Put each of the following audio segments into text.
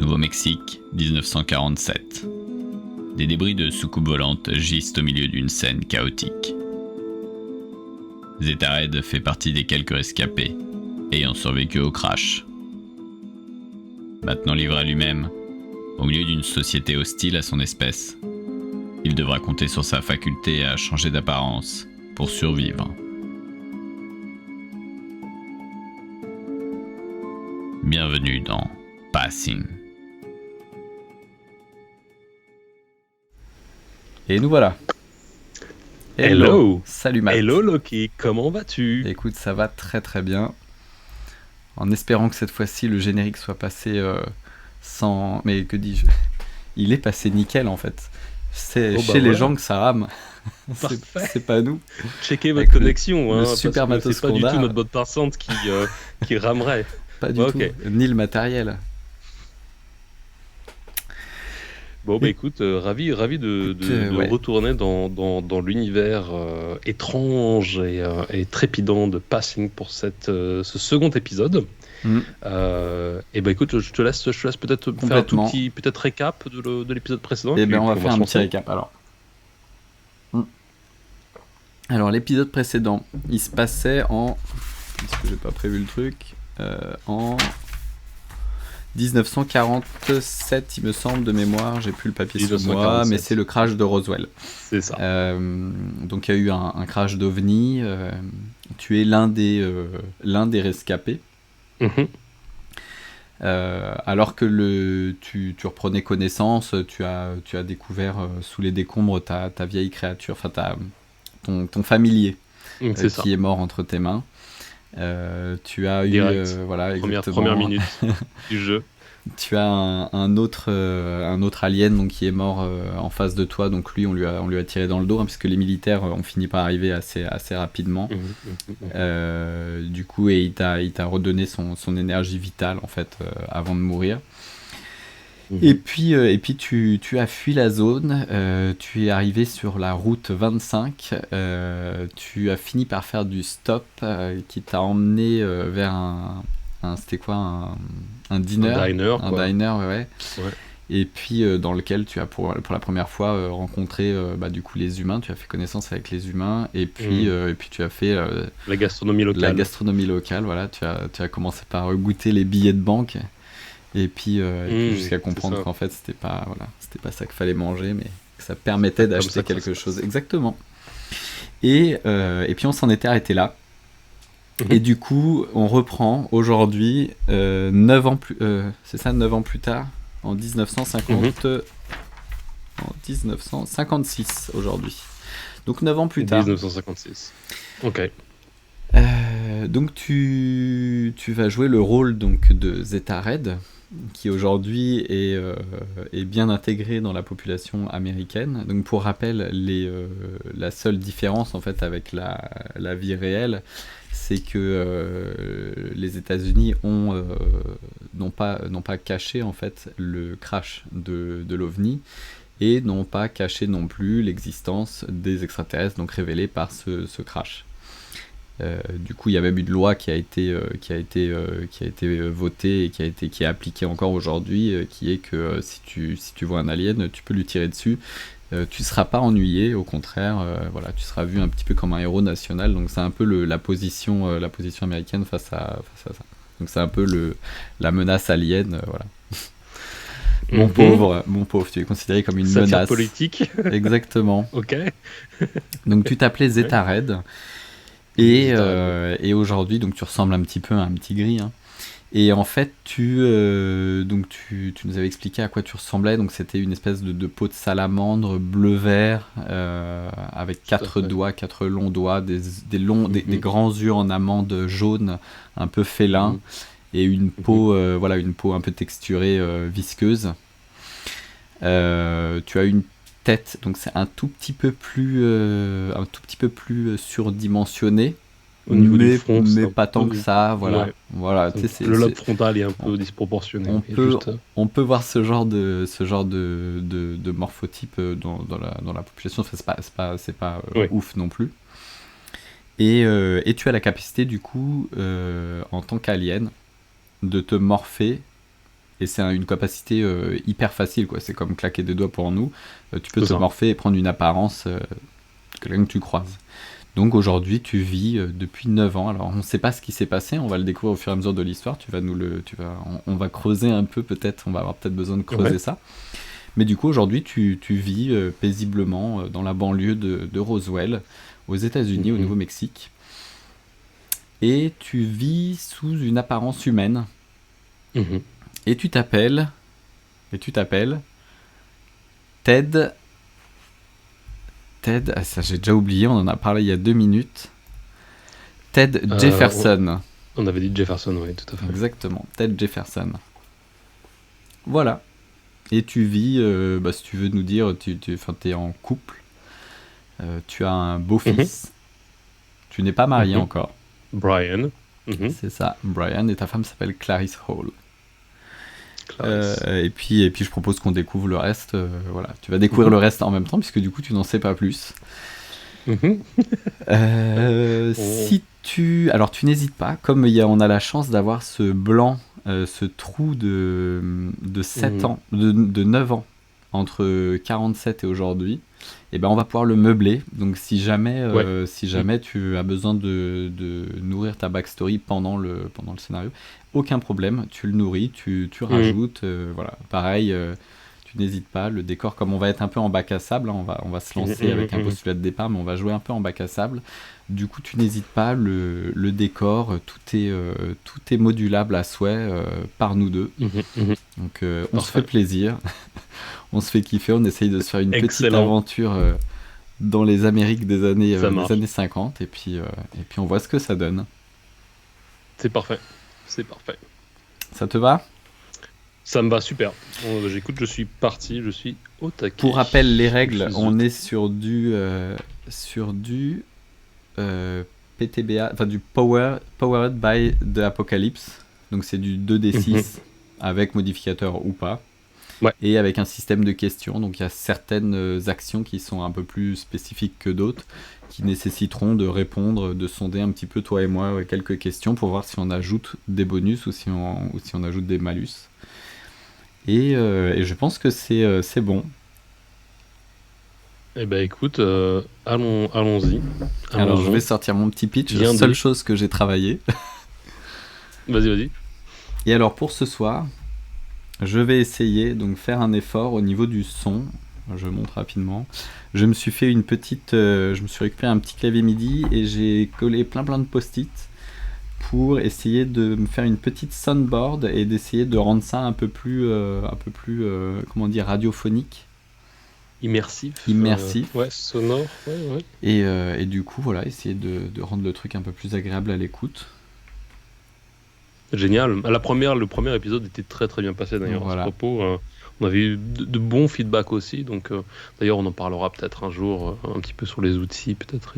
Nouveau-Mexique, 1947. Des débris de soucoupes volantes gisent au milieu d'une scène chaotique. Zeta Red fait partie des quelques rescapés ayant survécu au crash. Maintenant livré à lui-même, au milieu d'une société hostile à son espèce, il devra compter sur sa faculté à changer d'apparence pour survivre. Bienvenue dans Passing. Et nous voilà. Hello. Salut Matt. Hello Loki, comment vas-tu? Écoute, ça va très très bien. En espérant que cette fois-ci le générique soit passé sans... Mais que dis-je? Il est passé nickel en fait. C'est chez les gens que ça rame. c'est pas nous. Checkez Avec votre connexion, le hein, super parce que matos c'est pas qu'on du a. tout notre bande passante qui ramerait. Pas du tout. Ni le matériel. Bon bah écoute, ravi de retourner dans l'univers étrange et trépidant de Passing pour ce second épisode. Et bah écoute, je te laisse peut-être faire un tout petit récap de l'épisode précédent. Et bien on va faire un petit récap alors. Alors l'épisode précédent, il se passait en... Parce que j'ai pas prévu le truc. En 1947, il me semble, de mémoire. J'ai plus le papier sur moi, mais c'est le crash de Roswell. C'est ça. Donc il y a eu un crash d'OVNI. Tu es l'un des rescapés. Alors que tu reprenais connaissance, tu as découvert sous les décombres ta vieille créature, enfin ton familier qui est mort entre tes mains. Tu as direct. eu voilà, première minute du jeu. Tu as un autre alien donc qui est mort en face de toi, donc lui on lui a tiré dans le dos, hein, puisque les militaires ont fini par arriver assez rapidement. Du coup, et il t'a redonné son énergie vitale en fait avant de mourir. Et puis tu as fui la zone, tu es arrivé sur la route 25, tu as fini par faire du stop qui t'a emmené vers c'était quoi, un diner, un diner, ouais. Et puis dans lequel tu as pour la première fois rencontré du coup les humains, tu as fait connaissance avec les humains, et puis tu as fait la gastronomie locale. Voilà, tu as commencé par goûter les billets de banque. Et puis jusqu'à comprendre qu'en fait c'était pas ça qu'il fallait manger, mais que ça permettait d'acheter quelque chose. Exactement. Et puis on s'en était arrêté là. Et du coup on reprend aujourd'hui 9 ans plus tard, en 1956 aujourd'hui. Donc 9 ans plus tard. 1956. Ok. Donc tu vas jouer le rôle donc de Zeta Red, qui aujourd'hui est bien intégré dans la population américaine. Donc pour rappel, la seule différence en fait avec la vie réelle, c'est que les États-Unis n'ont pas caché en fait le crash de l'OVNI, et n'ont pas caché non plus l'existence des extraterrestres, donc révélés par ce crash. Du coup, il y a même une loi qui a été votée et qui est appliquée encore aujourd'hui, qui est que si tu vois un alien, tu peux lui tirer dessus. Tu seras pas ennuyé, au contraire, tu seras vu un petit peu comme un héros national. Donc c'est un peu la position américaine face à ça. Donc c'est un peu la menace alien, voilà. Mon pauvre, tu es considéré comme une menace politique. Exactement. Ok. Donc tu t'appelais Zeta Red. Et aujourd'hui, donc tu ressembles un petit peu à un petit gris, hein. Et en fait, tu nous avais expliqué à quoi tu ressemblais. Donc c'était une espèce de peau de salamandre bleu-vert, avec 4 longs doigts, des grands yeux en amande jaune, un peu félin, et une peau un peu texturée, visqueuse. Tu as une tête, donc c'est un tout petit peu plus surdimensionné au niveau du front, mais pas tant que ça, voilà. Ouais. Voilà, le lobe frontal est un peu disproportionné. On peut voir ce genre de morphotype dans la population. Enfin, c'est pas ouf non plus. Et tu as la capacité du coup en tant qu'alien de te morpher et c'est une capacité hyper facile, quoi. C'est comme claquer des doigts pour nous. Tu peux C'est te ça. morpher et prendre une apparence quelqu'un que tu croises. Donc aujourd'hui, tu vis depuis 9 ans. Alors on ne sait pas ce qui s'est passé, on va le découvrir au fur et à mesure de l'histoire. On va creuser un peu, peut-être, on va avoir peut-être besoin de creuser ça. Mais du coup, aujourd'hui, tu vis paisiblement dans la banlieue de Roswell, aux États-Unis, au Nouveau-Mexique. Et tu vis sous une apparence humaine. Et tu t'appelles Ted. Ça j'ai déjà oublié, on en a parlé il y a 2 minutes. Ted Jefferson. On avait dit Jefferson, oui, tout à fait. Exactement, Ted Jefferson. Voilà. Et tu vis, si tu veux nous dire, tu es en couple, tu as un beau-fils, tu n'es pas marié encore. Brian. C'est ça, Brian, et ta femme s'appelle Clarice Hall. Et puis je propose qu'on découvre le reste. Voilà, tu vas découvrir le reste en même temps, puisque du coup tu n'en sais pas plus. Alors tu n'hésites pas, comme on a la chance d'avoir ce blanc, ce trou de 7 ans, de 9 ans entre 47 et aujourd'hui, et ben on va pouvoir le meubler. Donc si jamais tu as besoin de nourrir ta backstory pendant le scénario, aucun problème, tu le nourris, tu rajoutes, voilà. Pareil, tu n'hésites pas, le décor, comme on va être un peu en bac à sable, hein, on va se lancer avec un postulat de départ, mais on va jouer un peu en bac à sable. Du coup, tu n'hésites pas, le décor, tout est modulable à souhait par nous deux. Donc, on se fait plaisir, on se fait kiffer, on essaye de se faire une petite aventure dans les Amériques des années 50, et puis on voit ce que ça donne. C'est parfait. Ça te va ? Ça me va super. J'écoute, je suis parti, je suis au taquet. Pour rappel, les règles, on est sur du PTBA, enfin du Powered by the Apocalypse. Donc c'est du 2d6 avec modificateur ou pas. Ouais. Et avec un système de questions. Donc il y a certaines actions qui sont un peu plus spécifiques que d'autres, qui nécessiteront de répondre, de sonder un petit peu toi et moi quelques questions pour voir si on ajoute des bonus ou si on ajoute des malus. Et je pense que c'est bon. Eh ben écoute, allons-y. Alors je vais sortir mon petit pitch, la seule chose que j'ai travaillé. Vas-y. Et alors pour ce soir, je vais essayer donc faire un effort au niveau du son. Je montre rapidement. Je me suis récupéré un petit clavier MIDI et j'ai collé plein de post-it pour essayer de me faire une petite soundboard et d'essayer de rendre ça un peu plus radiophonique. Immersif. Sonore. Ouais. Et du coup, voilà, essayer de rendre le truc un peu plus agréable à l'écoute. Génial. Le premier épisode était très très bien passé d'ailleurs. Voilà. À ce propos, on avait eu de bons feedbacks aussi. Donc d'ailleurs, on en parlera peut-être un jour un petit peu sur les outils, peut-être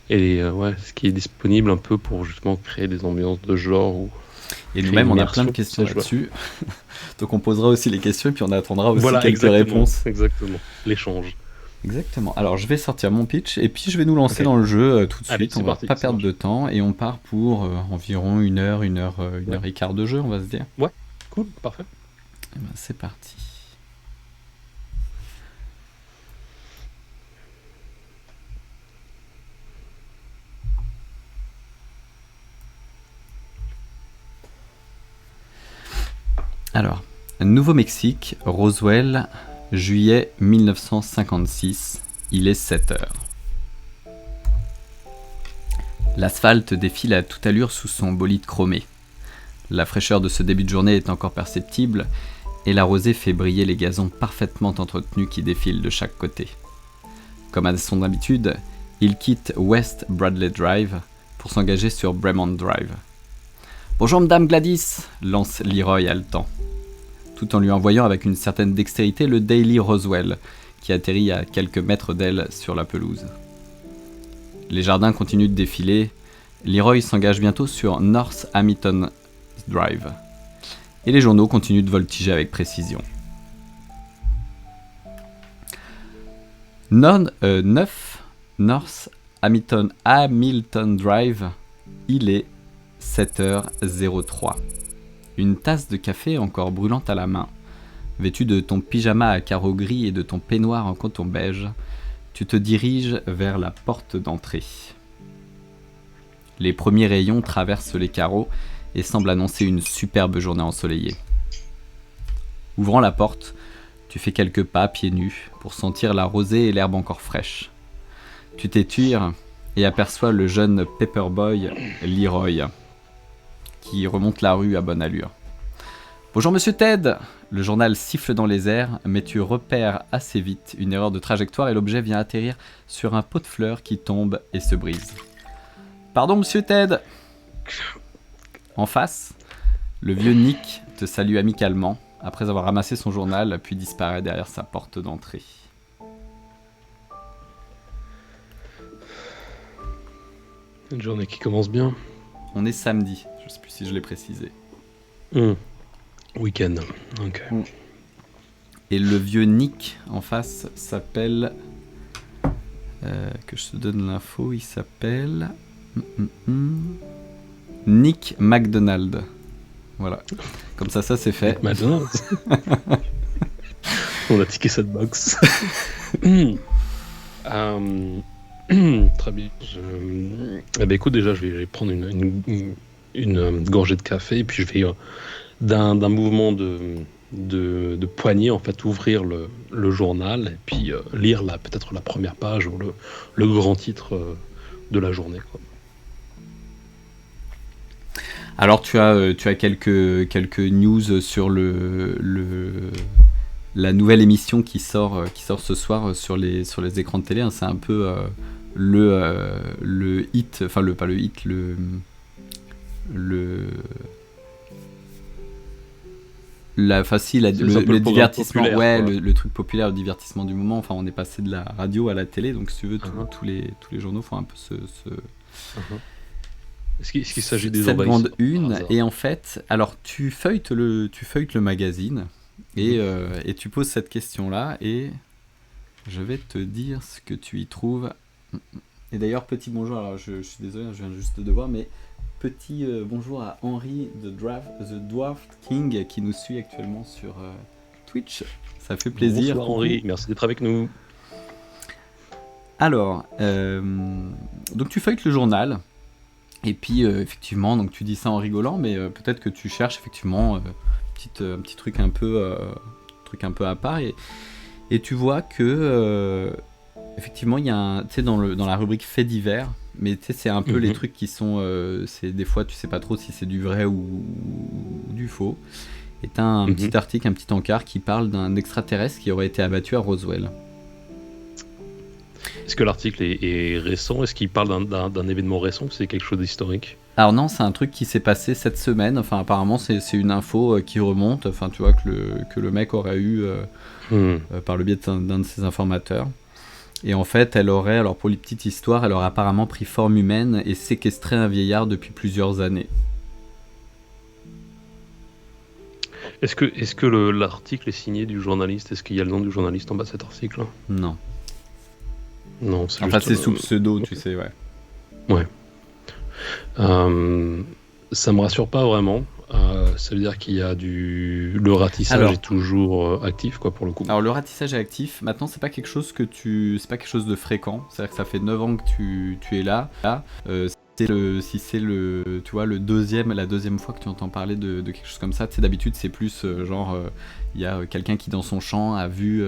ce qui est disponible un peu pour justement créer des ambiances de genre. Et nous-mêmes, on a plein de questions là-dessus. Donc on posera aussi les questions et puis on attendra aussi quelques réponses. Exactement, l'échange. Exactement. Alors je vais sortir mon pitch et puis je vais nous lancer dans le jeu tout de suite. Allez, on va pas perdre de temps et on part pour environ une heure et quart de jeu, on va se dire. Ouais, cool, parfait. Et ben, c'est parti. Alors, Nouveau-Mexique, Roswell, juillet 1956, il est 7h. L'asphalte défile à toute allure sous son bolide chromé. La fraîcheur de ce début de journée est encore perceptible et la rosée fait briller les gazons parfaitement entretenus qui défilent de chaque côté. Comme à son habitude, il quitte West Bradley Drive pour s'engager sur Bremont Drive. « Bonjour Madame Gladys !» lance Leroy haletant, tout en lui envoyant avec une certaine dextérité le Daily Roswell, qui atterrit à quelques mètres d'elle sur la pelouse. Les jardins continuent de défiler, Leroy s'engage bientôt sur North Hamilton Drive, et les journaux continuent de voltiger avec précision. 9 North Hamilton Drive, il est 7h03. une tasse de café encore brûlante à la main, vêtu de ton pyjama à carreaux gris et de ton peignoir en coton beige, tu te diriges vers la porte d'entrée. Les premiers rayons traversent les carreaux et semblent annoncer une superbe journée ensoleillée. Ouvrant la porte, tu fais quelques pas pieds nus pour sentir la rosée et l'herbe encore fraîche. Tu t'étires et aperçois le jeune Paperboy Leroy qui remonte la rue à bonne allure. « Bonjour Monsieur Ted !» Le journal siffle dans les airs, mais tu repères assez vite une erreur de trajectoire et l'objet vient atterrir sur un pot de fleurs qui tombe et se brise. « Pardon Monsieur Ted !» En face, le vieux Nick te salue amicalement après avoir ramassé son journal puis disparaît derrière sa porte d'entrée. Une journée qui commence bien. On est samedi, je ne sais plus si je l'ai précisé. Week-end, ok. Et le vieux Nick en face s'appelle... que je te donne l'info, il s'appelle... Nick McDonald. Voilà. Comme ça c'est fait. McDonald's. On a tiqué cette box. Très bien. Eh ben, écoute, déjà, je vais prendre une gorgée de café et puis je vais, d'un mouvement de poignet, en fait, ouvrir le journal et puis lire peut-être la première page ou le grand titre de la journée, quoi. Alors tu as quelques news sur la nouvelle émission qui sort ce soir sur les écrans de télé, hein. C'est un peu le hit, enfin pas le hit, le divertissement, ouais, le truc populaire, le divertissement du moment. Enfin, on est passé de la radio à la télé, donc si tu veux, tous les journaux font un peu ce Est-ce qu'il s'agit des cette grande une. Et en fait, alors tu feuilletes le magazine et tu poses cette question-là et je vais te dire ce que tu y trouves. Et d'ailleurs, petit bonjour, alors je suis désolé, je viens juste de voir, mais petit bonjour à Henry The Dwarf King qui nous suit actuellement sur Twitch. Ça fait plaisir. Bonsoir Henry, merci d'être avec nous. Alors, donc tu feuilletes le journal. Et puis effectivement, donc tu dis ça en rigolant, mais peut-être que tu cherches effectivement un petit truc un peu à part, et tu vois que effectivement il y a tu sais dans la rubrique faits divers, mais tu sais c'est un peu les trucs qui sont c'est des fois tu sais pas trop si c'est du vrai ou du faux. Et t'as un petit article, un petit encart qui parle d'un extraterrestre qui aurait été abattu à Roswell. Est-ce que l'article est récent? Est-ce qu'il parle d'un événement récent ou c'est quelque chose d'historique? Alors non, c'est un truc qui s'est passé cette semaine. Enfin, apparemment, c'est une info qui remonte. Enfin, tu vois que le mec aurait eu par le biais d'un de ses informateurs. Et en fait, elle aurait, alors pour les petites histoires, elle aurait apparemment pris forme humaine et séquestré un vieillard depuis plusieurs années. Est-ce que l'article est signé du journaliste? Est-ce qu'il y a le nom du journaliste en bas de cet article? Non. Non, c'est enfin, c'est sous pseudo, tu sais, ouais. Ouais. Ça me rassure pas vraiment. Ça veut dire qu'il y a le ratissage est toujours actif, quoi, pour le coup. Alors le ratissage est actif. Maintenant, c'est pas quelque chose c'est pas quelque chose de fréquent. C'est-à-dire que ça fait 9 ans que tu es là. Si c'est tu vois, la deuxième fois que tu entends parler de quelque chose comme ça, tu sais, d'habitude c'est plus il y a quelqu'un qui dans son champ a vu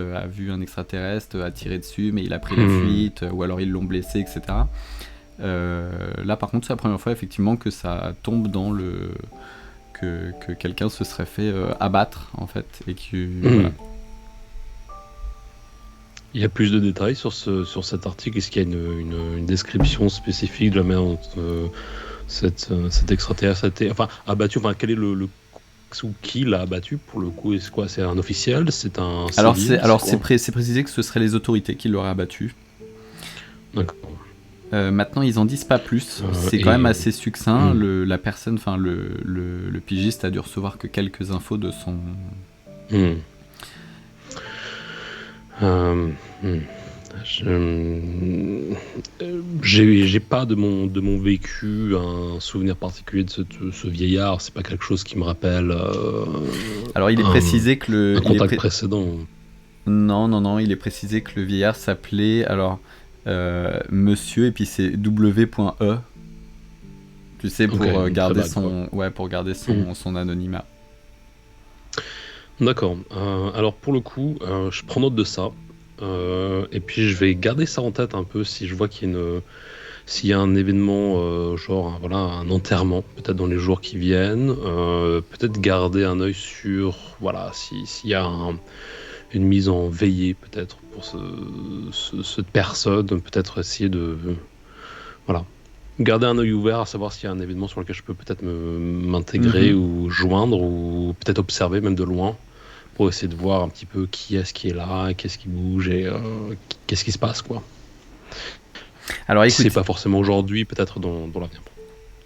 un extraterrestre, a tiré dessus, mais il a pris la fuite, ou alors ils l'ont blessé, etc. Là par contre c'est la première fois effectivement que ça tombe dans que quelqu'un se serait fait abattre en fait, et que voilà. Il y a plus de détails sur cet article. Est-ce qu'il y a une description spécifique de la manière dont cet extraterrestre a été abattu? Enfin, quel est le ou qui l'a abattu pour le coup? Est-ce quoi? C'est un officiel? C'est un civil? C'est précisé que ce seraient les autorités qui l'auraient abattu. D'accord. Maintenant, ils en disent pas plus. C'est quand même assez succinct. La personne, enfin le pigiste a dû recevoir que quelques infos de son. J'ai pas de mon vécu un souvenir particulier de ce vieillard. C'est pas quelque chose qui me rappelle. Alors il est précisé que un contact précédent. Non, il est précisé que le vieillard s'appelait Monsieur et puis c'est W.E. Tu sais, pour garder son anonymat. D'accord. Alors pour le coup, je prends note de ça. Et puis je vais garder ça en tête un peu si je vois s'il y a un événement genre un enterrement peut-être dans les jours qui viennent, peut-être garder un œil sur s'il y a une mise en veillée peut-être pour cette personne, peut-être essayer de garder un œil ouvert à savoir s'il y a un événement sur lequel je peux peut-être m'intégrer ou joindre ou peut-être observer même de loin pour essayer de voir un petit peu qui est là, qu'est-ce qui bouge et qu'est-ce qui se passe quoi. Alors écoute, c'est pas forcément aujourd'hui, peut-être dans l'avenir.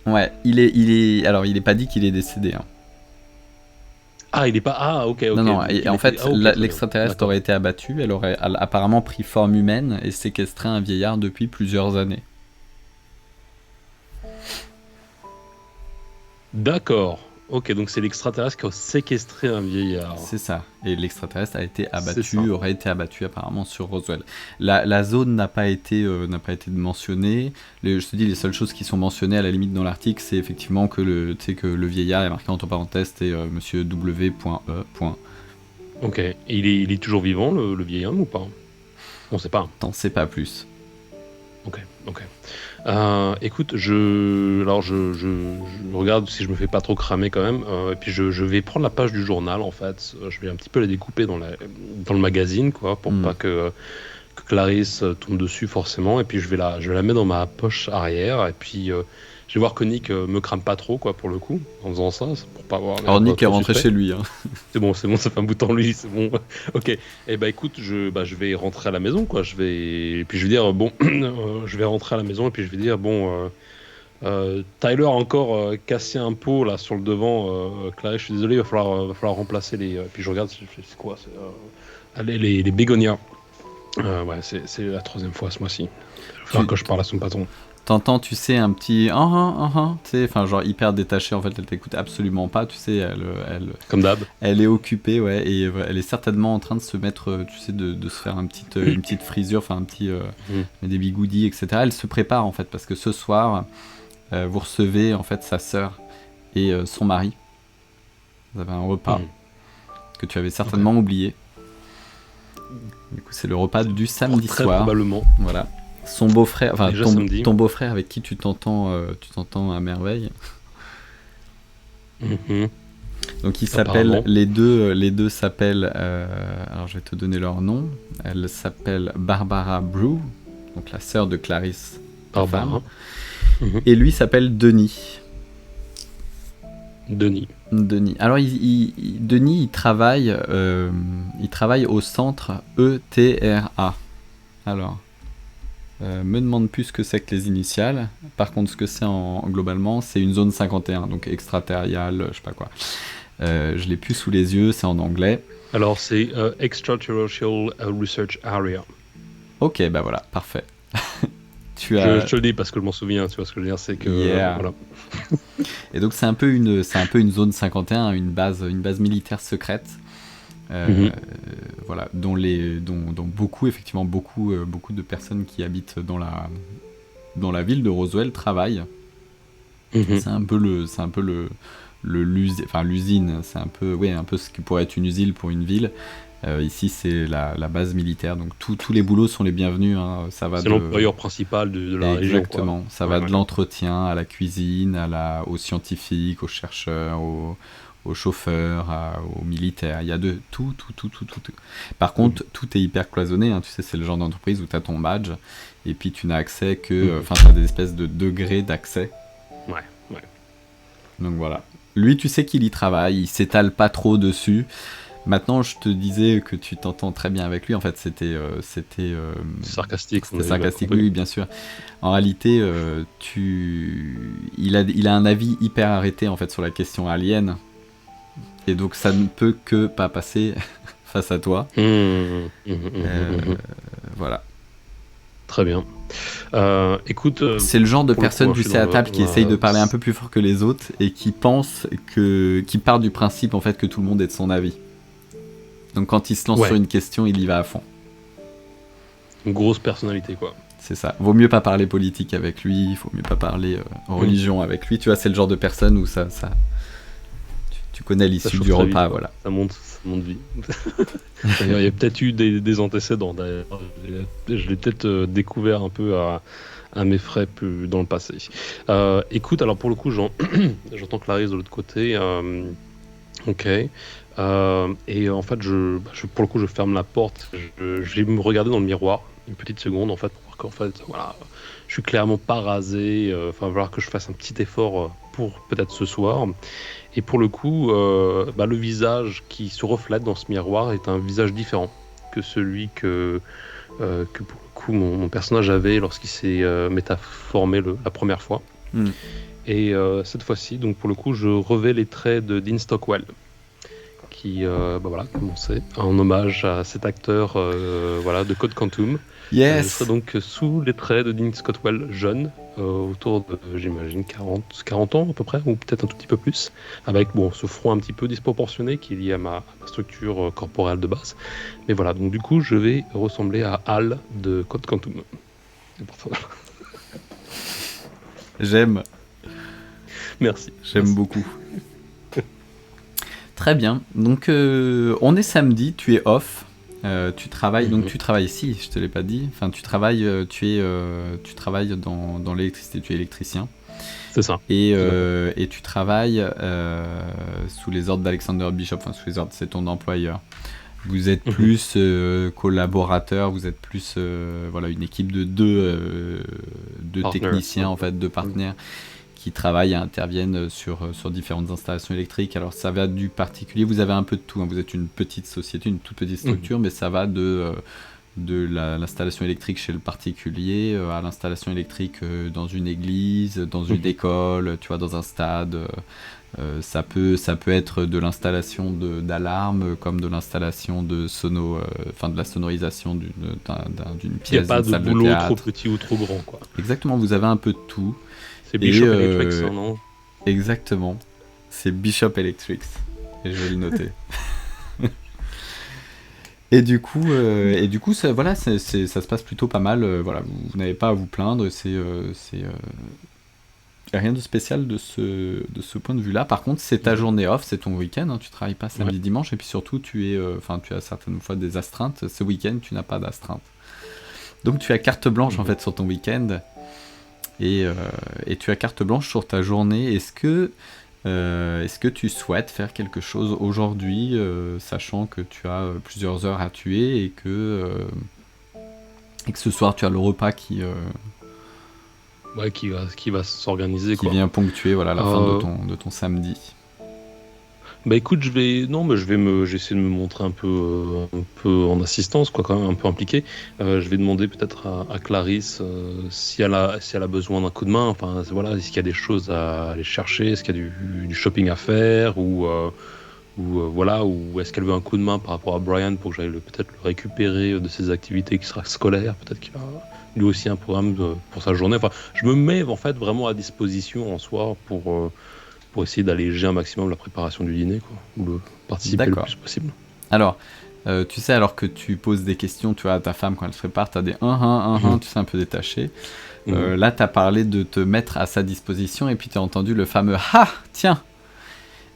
Ouais, il est pas dit qu'il est décédé. Hein. Ah, il est pas. Ah, ok. Non, et en fait, l'extraterrestre aurait été abattu, elle aurait apparemment pris forme humaine et séquestré un vieillard depuis plusieurs années. D'accord. Ok, donc c'est l'extraterrestre qui a séquestré un vieillard. C'est ça. Et l'extraterrestre aurait été abattu apparemment sur Roswell. La zone n'a pas été mentionnée. Je te dis, les seules choses qui sont mentionnées à la limite dans l'article, c'est effectivement que le vieillard est marqué entre parenthèses et Monsieur W.E. Ok. Et il est toujours vivant, le vieil homme, ou pas? On sait pas. T'en sais pas plus. Ok. Écoute, je regarde si je me fais pas trop cramer quand même, et puis je vais prendre la page du journal en fait. Je vais un petit peu la découper dans le magazine quoi, pour pas que Clarisse tombe dessus forcément, et puis je vais la mettre dans ma poche arrière, et puis je vais voir que Nick me crame pas trop quoi pour le coup en faisant ça, pour pas avoir. Alors Nick est rentré chez lui. Hein. C'est bon, ça fait un bout de temps lui, c'est bon. Ok. Et écoute, je vais rentrer à la maison quoi. Et puis je vais dire je vais rentrer à la maison et puis je vais dire Tyler a encore cassé un pot là sur le devant. Clarisse, je suis désolé, il va falloir remplacer les. Puis je regarde, c'est quoi les bégonias. Ouais, c'est la 3e fois ce mois-ci. Il va falloir que je parle à son patron. T'entends, tu sais, un petit tu sais, enfin genre hyper détaché en fait, elle t'écoute absolument pas, tu sais, elle comme d'hab. Elle est occupée, ouais, et elle est certainement en train de se mettre, tu sais, de se faire une petite frisure, enfin un petit des bigoudis, etc. Elle se prépare en fait parce que ce soir, vous recevez en fait sa sœur et son mari. Vous avez un repas que tu avais certainement oublié. Du coup, c'est le repas du samedi très soir. Probablement. Voilà. Son beau-frère, enfin ton beau-frère avec qui tu t'entends à merveille. Donc ils s'appellent, les deux s'appellent, alors je vais te donner leur nom. Elle s'appelle Barbara Brew, donc la sœur de Clarisse, femme. Et lui s'appelle Denis. Alors Denis, il travaille au centre ETRA. Alors. Me demande plus ce que c'est que les initiales. Par contre, ce que c'est globalement, c'est une zone 51, donc extraterritoriale, je sais pas quoi. Je l'ai plus sous les yeux, c'est en anglais. Alors, c'est Extraterrestrial Research Area. Ok, bah voilà, parfait. Je te le dis parce que je m'en souviens, tu vois ce que je veux dire, c'est que... voilà. Et donc, c'est un peu une zone 51, une base militaire secrète. Voilà, dont beaucoup de personnes qui habitent dans la ville de Roswell travaillent. C'est un peu l'usine, c'est un peu ce qui pourrait être une usine pour une ville. Ici, c'est la base militaire, donc tous les boulots sont les bienvenus. Hein. C'est l'employeur principal de la région. Exactement, ça va de l'entretien à la cuisine, aux scientifiques, aux chercheurs, aux chauffeurs, aux militaires, il y a de tout. Par contre, tout est hyper cloisonné, hein. Tu sais, c'est le genre d'entreprise où tu as ton badge, et puis tu n'as accès que... Enfin, tu as des espèces de degrés d'accès. Ouais. Donc voilà. Lui, tu sais qu'il y travaille, il s'étale pas trop dessus. Maintenant, je te disais que tu t'entends très bien avec lui, en fait, c'était sarcastique. C'était sarcastique, oui, bien sûr. En réalité, il a un avis hyper arrêté, en fait, sur la question alien. Et donc ça ne peut que pas passer face à toi. Voilà. Très bien. Écoute, c'est le genre de personne, tu sais, à table qui essaye de parler un peu plus fort que les autres et qui part du principe en fait que tout le monde est de son avis. Donc quand il se lance sur une question, il y va à fond. Une grosse personnalité, quoi. C'est ça. Vaut mieux pas parler politique avec lui, faut mieux pas parler religion avec lui. Tu vois, c'est le genre de personne où ça tu connais l'issue du repas, vite, voilà. Ça monte vie. Il y a peut-être eu des antécédents, d'ailleurs. Je l'ai peut-être découvert un peu à mes frais plus dans le passé. Écoute, alors pour le coup, j'entends Clarisse de l'autre côté. Ok. Et en fait, pour le coup, je ferme la porte. Je vais me regarder dans le miroir une petite seconde, en fait, pour voir qu'en fait, voilà, je suis clairement pas rasé. Il va falloir que je fasse un petit effort pour peut-être ce soir. Et pour le coup, le visage qui se reflète dans ce miroir est un visage différent que celui que pour le coup mon personnage avait lorsqu'il s'est métaformé la première fois. Et cette fois-ci, donc pour le coup, je revais les traits de Dean Stockwell, qui commençait en hommage à cet acteur de Code Quantum. Yes. Je serais donc sous les traits de Dean Stockwell jeune, autour de, j'imagine, 40 ans à peu près, ou peut-être un tout petit peu plus, avec ce front un petit peu disproportionné qui est lié à ma structure corporelle de base. Mais voilà, donc du coup, je vais ressembler à Hal de Code Quantum. J'aime. Merci. J'aime beaucoup. Très bien. Donc, on est samedi, tu es off. Tu travailles, donc tu travailles ici, je te l'ai pas dit. Enfin, tu travailles dans l'électricité, tu es électricien. C'est ça. Et tu travailles sous les ordres d'Alexander Bishop, enfin sous les ordres, c'est ton employeur. Vous êtes plus collaborateurs, vous êtes plus une équipe de deux techniciens, en fait, deux partenaires qui travaillent et interviennent sur différentes installations électriques. Alors ça va du particulier, vous avez un peu de tout, hein. Vous êtes une petite société, une toute petite structure, mais ça va de l'installation électrique chez le particulier à l'installation électrique dans une église, dans une école, tu vois, dans un stade. Ça peut être de l'installation d'alarmes comme de l'installation de de la sonorisation d'une pièce, d'une salle de théâtre. Il n'y a pas de boulot trop petit ou trop grand, quoi. Exactement, vous avez un peu de tout. C'est Bishop Electrics, non ? Exactement, c'est Bishop Electrics. Et je vais le noter. Et du coup, ça se passe plutôt pas mal. Vous n'avez pas à vous plaindre. C'est rien de spécial de ce point de vue-là. Par contre, c'est ta journée off, c'est ton week-end. Hein, tu travailles pas samedi, dimanche, et puis surtout, tu as certaines fois des astreintes. Ce week-end, tu n'as pas d'astreinte. Donc, tu as carte blanche en fait sur ton week-end. Et tu as carte blanche sur ta journée. Est-ce que tu souhaites faire quelque chose aujourd'hui, sachant que tu as plusieurs heures à tuer et que ce soir tu as le repas qui va s'organiser, qui vient ponctuer la fin de ton samedi. Bah écoute, j'essaie de me montrer un peu en assistance, quoi, quand même un peu impliqué. Je vais demander peut-être à Clarisse si elle a besoin d'un coup de main. Enfin voilà, est-ce qu'il y a des choses à aller chercher, est-ce qu'il y a du shopping à faire, ou est-ce qu'elle veut un coup de main par rapport à Brian pour que j'aille peut-être le récupérer de ses activités extrascolaires. Peut-être qu'il a lui aussi un programme pour sa journée. Enfin, je me mets en fait vraiment à disposition en soi pour essayer d'alléger un maximum la préparation du dîner, quoi, ou de participer le plus possible. Alors, tu sais, alors que tu poses des questions, tu vois, à ta femme quand elle se prépare, tu as des tu sais, un peu détaché. Là, tu as parlé de te mettre à sa disposition et puis tu as entendu le fameux « Ah, tiens !»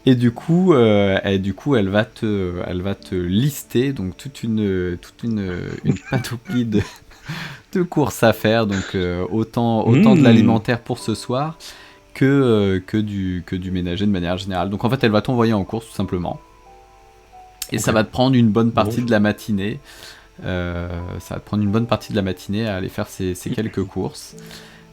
Et du coup, elle va te lister donc toute une panoplie de courses à faire, donc autant de l'alimentaire pour ce soir que du ménager de manière générale. Donc en fait, elle va t'envoyer en course tout simplement. Et ça va te prendre une bonne partie de la matinée. Ça va te prendre une bonne partie de la matinée à aller faire ces quelques courses.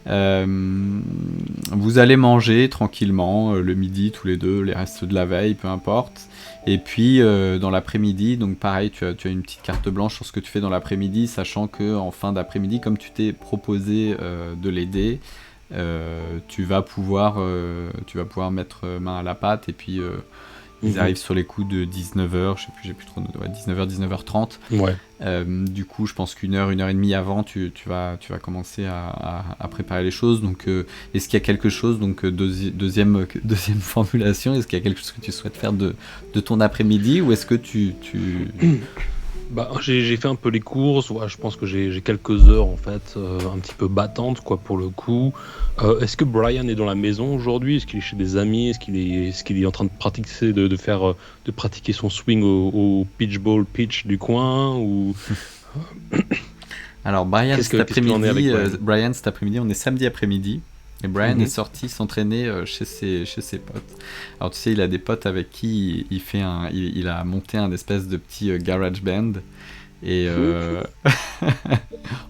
Vous allez manger tranquillement le midi tous les deux, les restes de la veille, peu importe. Et puis dans l'après-midi, donc pareil, tu as une petite carte blanche sur ce que tu fais dans l'après-midi, sachant que en fin d'après-midi, comme tu t'es proposé de l'aider, tu vas pouvoir mettre main à la pâte et puis Ils arrivent sur les coups de 19h, j'ai plus trop, 19h, 19h30. Ouais. Du coup, je pense qu'une heure et demie avant, tu vas commencer à préparer les choses. Donc, est-ce qu'il y a quelque chose, donc deuxième formulation, est-ce qu'il y a quelque chose que tu souhaites faire de ton après-midi, ou est-ce que tu... Bah, j'ai fait un peu les courses, je pense que j'ai quelques heures en fait, un petit peu battantes quoi pour le coup. Est-ce que Brian est dans la maison aujourd'hui? Est-ce qu'il est chez des amis? Est-ce qu'il est en train de pratiquer de pratiquer son swing au pitch ball pitch du coin ou Alors Brian cet après-midi, on est samedi après-midi. Et Brian est sorti s'entraîner chez ses potes. Alors tu sais, il a des potes avec qui il a monté un espèce de petit garage band. Et on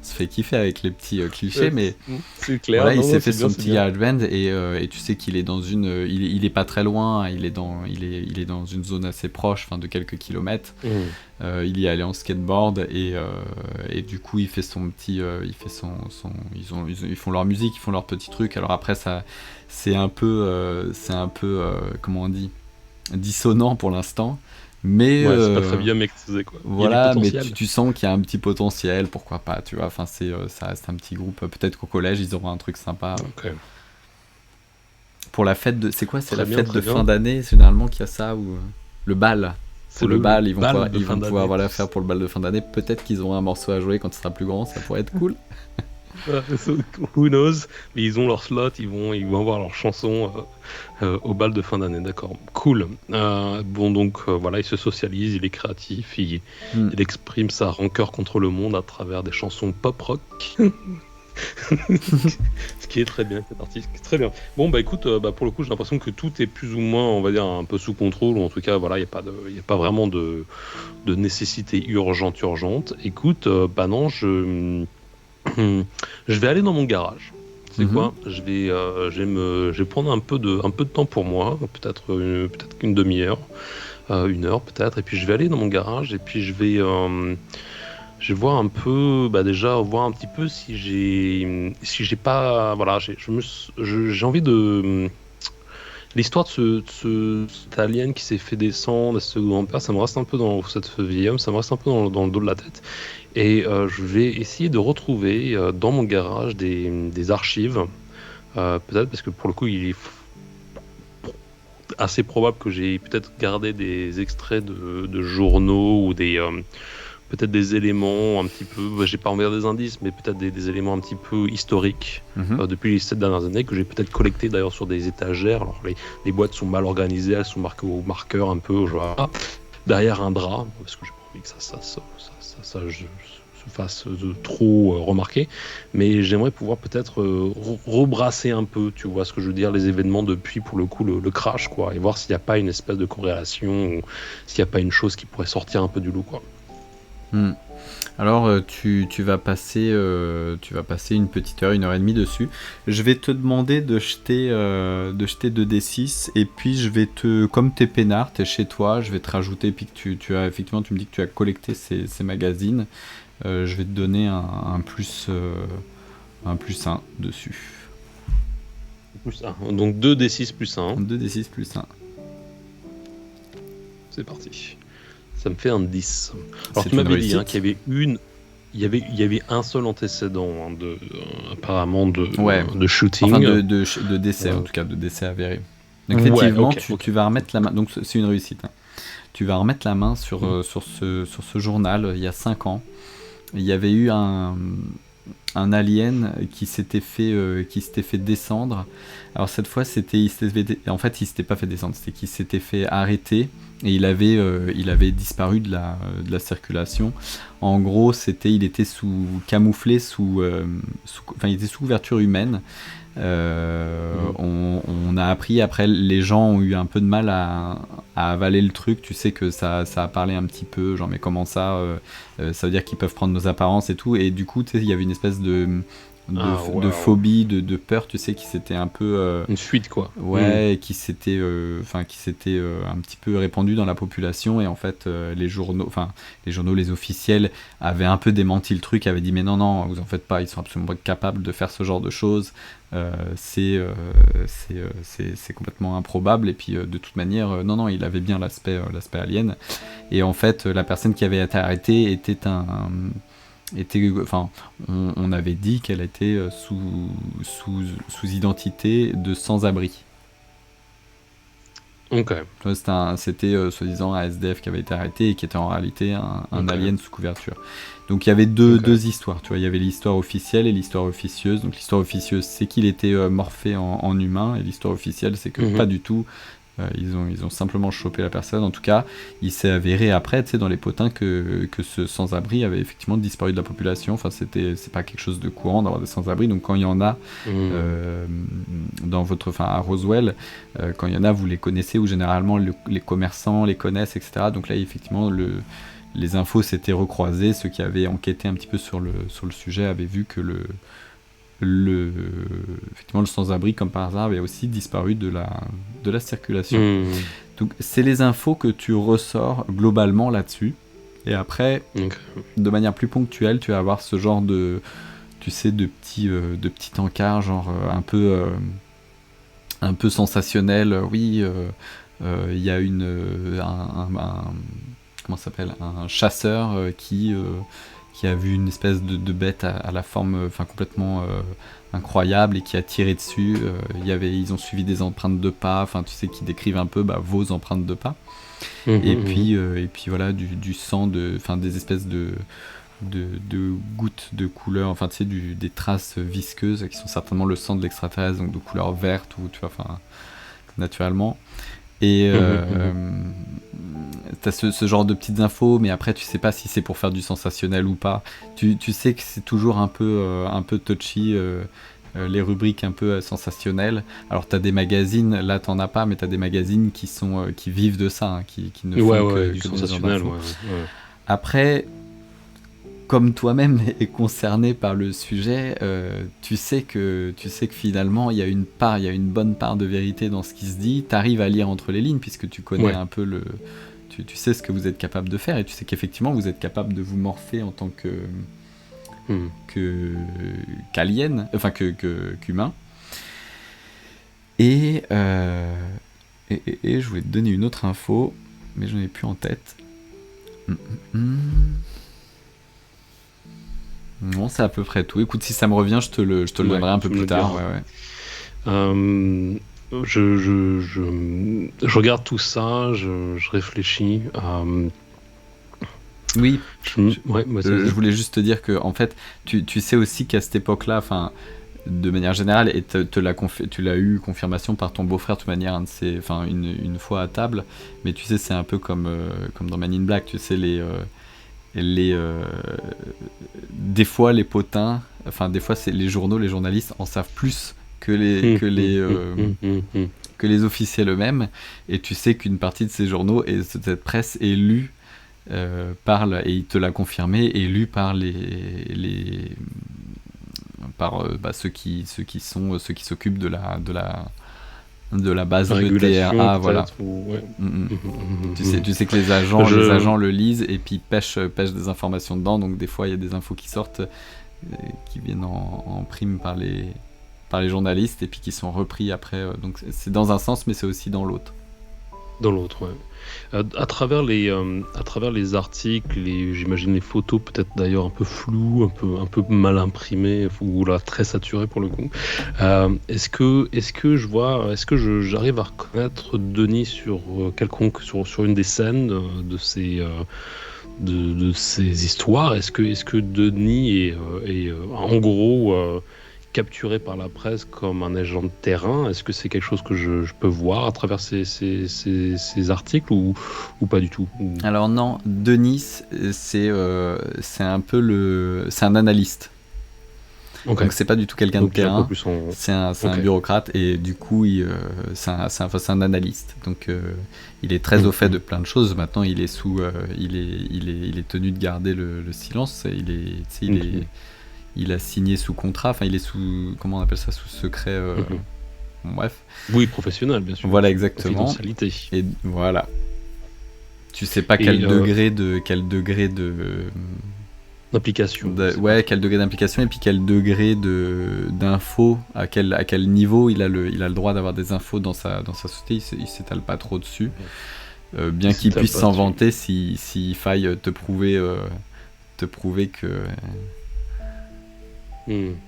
se fait kiffer avec les petits clichés, mais c'est clair, voilà, il s'est fait son petit garage band et tu sais qu'il est dans il est pas très loin, il est dans une zone assez proche, de quelques kilomètres. Il y est allé en skateboard et du coup il fait son petit, ils font leur musique, ils font leur petit truc. Alors après ça, c'est un peu comment on dit, dissonant pour l'instant. Mais c'est pas très bien maîtrisé quoi. Voilà, mais tu sens qu'il y a un petit potentiel, pourquoi pas, tu vois. Enfin, ça reste un petit groupe. Peut-être qu'au collège ils auront un truc sympa. Okay. Pour la fête de, c'est quoi, c'est très la bien, fête de bien. Fin d'année généralement qu'il y a ça, ou le bal. C'est le bal, ils vont bal pouvoir faire pour le bal de fin d'année. Peut-être qu'ils auront un morceau à jouer quand il sera plus grand, ça pourrait être cool. Who knows, mais ils ont leur slot, ils vont avoir leur chanson au bal de fin d'année, d'accord, cool. Voilà, il se socialise, il est créatif, il exprime sa rancœur contre le monde à travers des chansons pop rock. Ce qui est très bien, cet artiste, très bien. Bon bah écoute, pour le coup j'ai l'impression que tout est plus ou moins, on va dire, un peu sous contrôle, ou en tout cas voilà, il n'y a pas vraiment de nécessité urgente. Écoute, non, je vais aller dans mon garage. C'est quoi? Je vais prendre un peu de temps pour moi, peut-être une demi-heure, une heure peut-être, et puis je vais aller dans mon garage et puis je vais voir un peu, déjà voir un petit peu si j'ai pas, voilà, j'ai envie de l'histoire de cet alien qui s'est fait descendre, ce grand-père, ça me reste un peu dans cette vieille homme, ça me reste un peu dans le dos de la tête. Et je vais essayer de retrouver dans mon garage des archives, peut-être parce que pour le coup il est assez probable que j'ai peut-être gardé des extraits de journaux ou peut-être des éléments un petit peu, j'ai pas envie de dire des indices, mais peut-être des éléments un petit peu historiques depuis les 7 dernières années que j'ai peut-être collecté d'ailleurs sur des étagères. Alors les boîtes sont mal organisées, elles sont marquées au marqueur un peu, derrière un drap, parce que j'ai pas envie que ça se fasse trop remarquer, mais j'aimerais pouvoir peut-être rebrasser un peu, tu vois ce que je veux dire, les événements depuis pour le coup le crash quoi, et voir s'il n'y a pas une espèce de corrélation ou s'il n'y a pas une chose qui pourrait sortir un peu du lot quoi. Alors tu vas passer une petite heure, 1h30 dessus. Je vais te demander de jeter 2d6 et puis je vais comme t'es peinard, t'es chez toi, je vais te rajouter, puis que tu as effectivement, tu me dis que tu as collecté ces magazines, je vais te donner un plus 1 dessus. Plus 1, donc 2d6 plus 1. 2d6 plus 1. C'est parti. Ça me fait un 10. Alors tu m'avais dit qu'il y avait un seul antécédent apparemment de shooting. Enfin de décès en tout cas, de décès avéré. Donc effectivement, tu vas remettre la main. Donc c'est une réussite. Tu vas remettre la main sur ce journal. Il y a 5 ans, il y avait eu un alien qui s'était fait descendre. Alors cette fois, il s'était pas fait descendre, c'était qu'il s'était fait arrêter et il avait disparu de la circulation. En gros, il était camouflé il était sous couverture humaine. On a appris après, les gens ont eu un peu de mal à avaler le truc. Tu sais que ça a parlé un petit peu, genre mais comment ça veut dire qu'ils peuvent prendre nos apparences et tout. Et du coup, tu sais, il y avait une espèce de phobie, de peur, tu sais, qui s'était un peu... une fuite, quoi. Ouais, qui s'était un petit peu répandu dans la population, et en fait, les journaux, les officiels avaient un peu démenti le truc, avaient dit mais non, vous en faites pas, ils sont absolument pas capables de faire ce genre de choses, c'est complètement improbable, et puis de toute manière, non, il avait bien l'aspect alien, et en fait, la personne qui avait été arrêtée on avait dit qu'elle était sous identité de sans-abri. Ok. C'était soi-disant un SDF qui avait été arrêté et qui était en réalité un alien sous couverture. Donc il y avait deux histoires, tu vois, il y avait l'histoire officielle et l'histoire officieuse. Donc l'histoire officieuse, c'est qu'il était morphé en humain, et l'histoire officielle, c'est que pas du tout. Ils ont simplement chopé la personne. En tout cas, il s'est avéré après, tu sais, dans les potins, que ce sans-abri avait effectivement disparu de la population. Enfin, c'est pas quelque chose de courant d'avoir des sans-abri. Donc quand il y en a à Roswell, quand il y en a, vous les connaissez, ou généralement les commerçants les connaissent, etc. Donc là, effectivement, les infos s'étaient recroisées. Ceux qui avaient enquêté un petit peu sur le sujet avaient vu que effectivement, le sans-abri, comme par hasard, avait aussi disparu de la circulation. Donc c'est les infos que tu ressors globalement là-dessus, et après, de manière plus ponctuelle, tu vas avoir ce genre de petits encarts, genre un peu sensationnel. Oui, il y a comment ça s'appelle, un chasseur qui a vu une espèce de bête à la forme complètement incroyable, et qui a tiré dessus. Ils ont suivi des empreintes de pas, tu sais, qui décrivent un peu vos empreintes de pas. Et puis voilà, du sang, des espèces de gouttes de couleur, tu sais, des traces visqueuses qui sont certainement le sang de l'extraterrestre, donc de couleur verte, ou tu vois, naturellement. Et t'as ce genre de petites infos, mais après tu sais pas si c'est pour faire du sensationnel ou pas. Tu sais que c'est toujours un peu touchy, les rubriques un peu sensationnelles. Alors t'as des magazines, là t'en as pas, mais t'as des magazines qui vivent de ça, hein, qui ne font que du sensationnel. Après, comme toi-même est concerné par le sujet, tu sais que finalement il y a une bonne part de vérité dans ce qui se dit. T'arrives à lire entre les lignes, puisque tu connais un peu tu sais ce que vous êtes capable de faire, et tu sais qu'effectivement vous êtes capable de vous morpher en tant qu'alien, qu'humain. Et je voulais te donner une autre info, mais j'en ai plus en tête. Non, c'est à peu près tout. Écoute, si ça me revient, je te le donnerai un peu plus tard. Je regarde tout ça, je réfléchis. Oui, je voulais juste te dire que, en fait, tu sais aussi qu'à cette époque-là, de manière générale, et tu l'as eu confirmation par ton beau-frère, de toute manière, une fois à table, mais tu sais, c'est un peu comme dans Man in Black, tu sais, des fois les potins, des fois c'est les journaux, les journalistes en savent plus que les officiels eux-mêmes, et tu sais qu'une partie de ces journaux et cette presse est lue et il te l'a confirmé, est lue par ceux qui s'occupent de la base ETRA, voilà. Tu sais que les agents le lisent, et puis pêchent des informations dedans, donc des fois il y a des infos qui sortent qui viennent en prime par les journalistes, et puis qui sont repris après, donc c'est dans un sens, mais c'est aussi dans l'autre. À travers les articles, j'imagine les photos, peut-être d'ailleurs un peu floues, un peu mal imprimées, ou là très saturées pour le coup. Est-ce que j'arrive à reconnaître Denis sur une des scènes de ces histoires? Est-ce que Denis est en gros capturé par la presse comme un agent de terrain? Est-ce que c'est quelque chose que je peux voir à travers ces articles, ou pas du tout? Alors non, Denis, c'est un peu c'est un analyste. Okay. Donc c'est pas du tout quelqu'un de terrain, c'est un bureaucrate, et du coup c'est un analyste. Donc il est très au fait de plein de choses. Maintenant il est il est tenu de garder le silence. il a signé sous contrat, enfin il est sous, comment on appelle ça, sous secret, bon, bref. Oui, professionnel, bien sûr. Voilà, exactement. Confidentialité. Et voilà. Tu sais pas quel degré de d'implication. Ouais, quel degré d'implication et puis quel degré d'infos, à quel niveau il a le droit d'avoir des infos dans sa société, il s'étale pas trop dessus. Bien qu'il puisse s'en vanter s'il faille te prouver que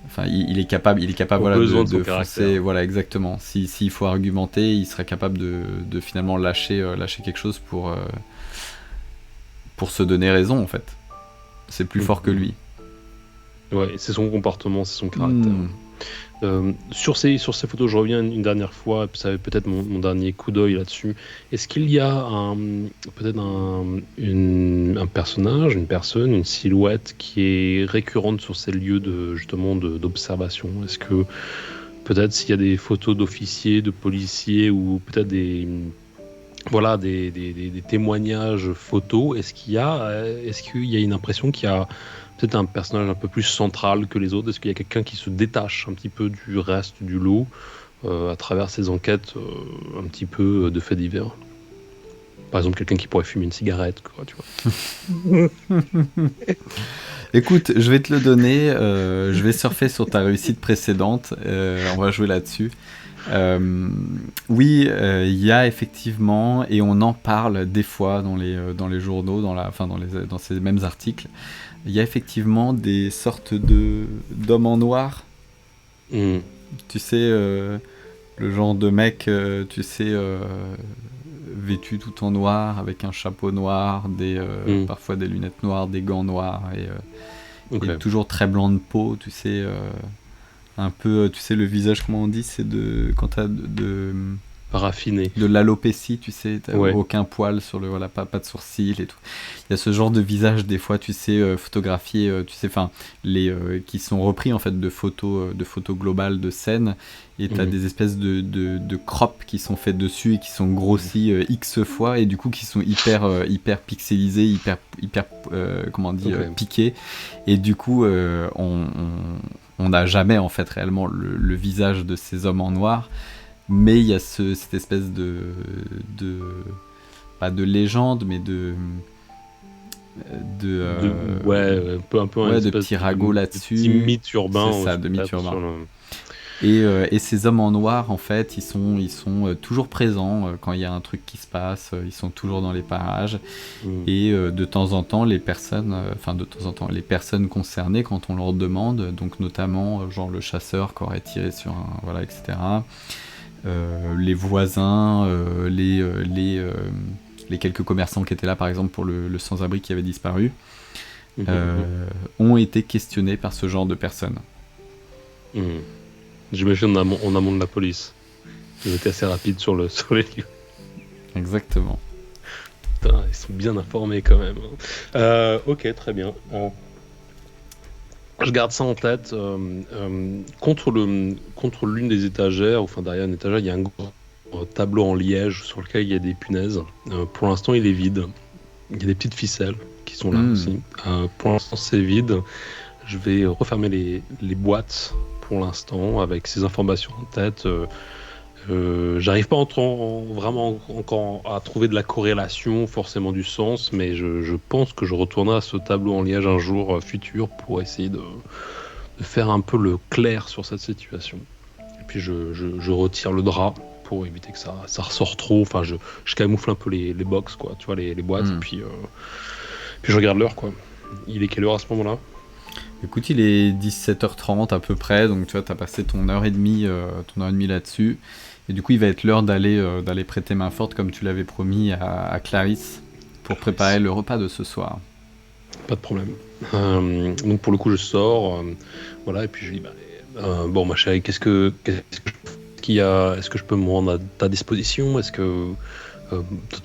enfin il est capable voilà, de foncer, voilà, exactement. S'il faut argumenter, il serait capable de finalement lâcher quelque chose pour se donner raison, en fait. C'est plus fort que lui. Ouais, c'est son comportement, c'est son caractère. Sur ces photos, je reviens une dernière fois, ça va peut-être mon dernier coup d'œil là-dessus. Est-ce qu'il y a peut-être un personnage, une personne, une silhouette qui est récurrente sur ces lieux d'observation? Est-ce que peut-être s'il y a des photos d'officiers, de policiers ou peut-être des témoignages photos, est-ce qu'il y a une impression qu'il y a peut-être un personnage un peu plus central que les autres? Est-ce qu'il y a quelqu'un qui se détache un petit peu du reste du lot à travers ces enquêtes un petit peu de faits divers? Par exemple, quelqu'un qui pourrait fumer une cigarette, quoi, tu vois. Écoute, je vais te le donner, je vais surfer sur ta réussite précédente, on va jouer là-dessus. Oui, il y a effectivement, et on en parle des fois dans les journaux, dans ces mêmes articles, il y a effectivement des sortes d'hommes en noir. Tu sais, le genre de mec, vêtu tout en noir, avec un chapeau noir, parfois des lunettes noires, des gants noirs, et toujours très blanc de peau, tu sais, un peu, tu sais, le visage, comment on dit, c'est quand t'as raffiné. De l'alopécie, tu sais, t'as aucun poil sur pas de sourcils et tout. Il y a ce genre de visage, des fois, tu sais, photographiés, tu sais, enfin, qui sont repris, en fait, de photos globales de scènes, et t'as des espèces de crops qui sont faits dessus et qui sont grossis X fois, et du coup, qui sont hyper pixelisés, hyper comment on dit, piqués, et du coup, on n'a jamais, en fait, réellement le visage de ces hommes en noir. Mais il y a cette espèce pas de légende, mais de petits ragots là-dessus. De petits mythes urbains. C'est ça, de mythes urbains. Et ces hommes en noir, en fait, ils sont toujours présents quand il y a un truc qui se passe. Ils sont toujours dans les parages. Et de temps en temps, les personnes concernées, quand on leur demande, donc notamment genre le chasseur qui aurait tiré sur un, etc. Les voisins, les quelques commerçants qui étaient là, par exemple, pour le sans-abri qui avait disparu, ont été questionnés par ce genre de personnes. J'imagine en amont de la police. Ils étaient assez rapides sur les lieux. Exactement. Putain, ils sont bien informés quand même. Ok, très bien. Je garde ça en tête. Contre l'une des étagères, enfin derrière une étagère, il y a un gros tableau en liège sur lequel il y a des punaises. Pour l'instant, il est vide. Il y a des petites ficelles qui sont là aussi. Pour l'instant, c'est vide. Je vais refermer les boîtes pour l'instant avec ces informations en tête. J'arrive pas vraiment encore à trouver de la corrélation, forcément du sens, mais je pense que je retournerai à ce tableau en liège un jour futur pour essayer de faire un peu le clair sur cette situation. Et puis je retire le drap pour éviter que ça ressort trop. Enfin, je camoufle un peu les box, quoi, tu vois, les boîtes, et puis je regarde l'heure, quoi. Il est quelle heure à ce moment-là ? Écoute, il est 17h30 à peu près, donc tu vois, t'as passé ton heure et demie là-dessus. Et du coup, il va être l'heure d'aller prêter main forte, comme tu l'avais promis à Clarisse, pour préparer le repas de ce soir. Pas de problème. Donc pour le coup, je sors, et puis je lui dis, bon ma chérie, qu'est-ce qu'il y a ? Est-ce que je peux me rendre à ta disposition ? Est-ce que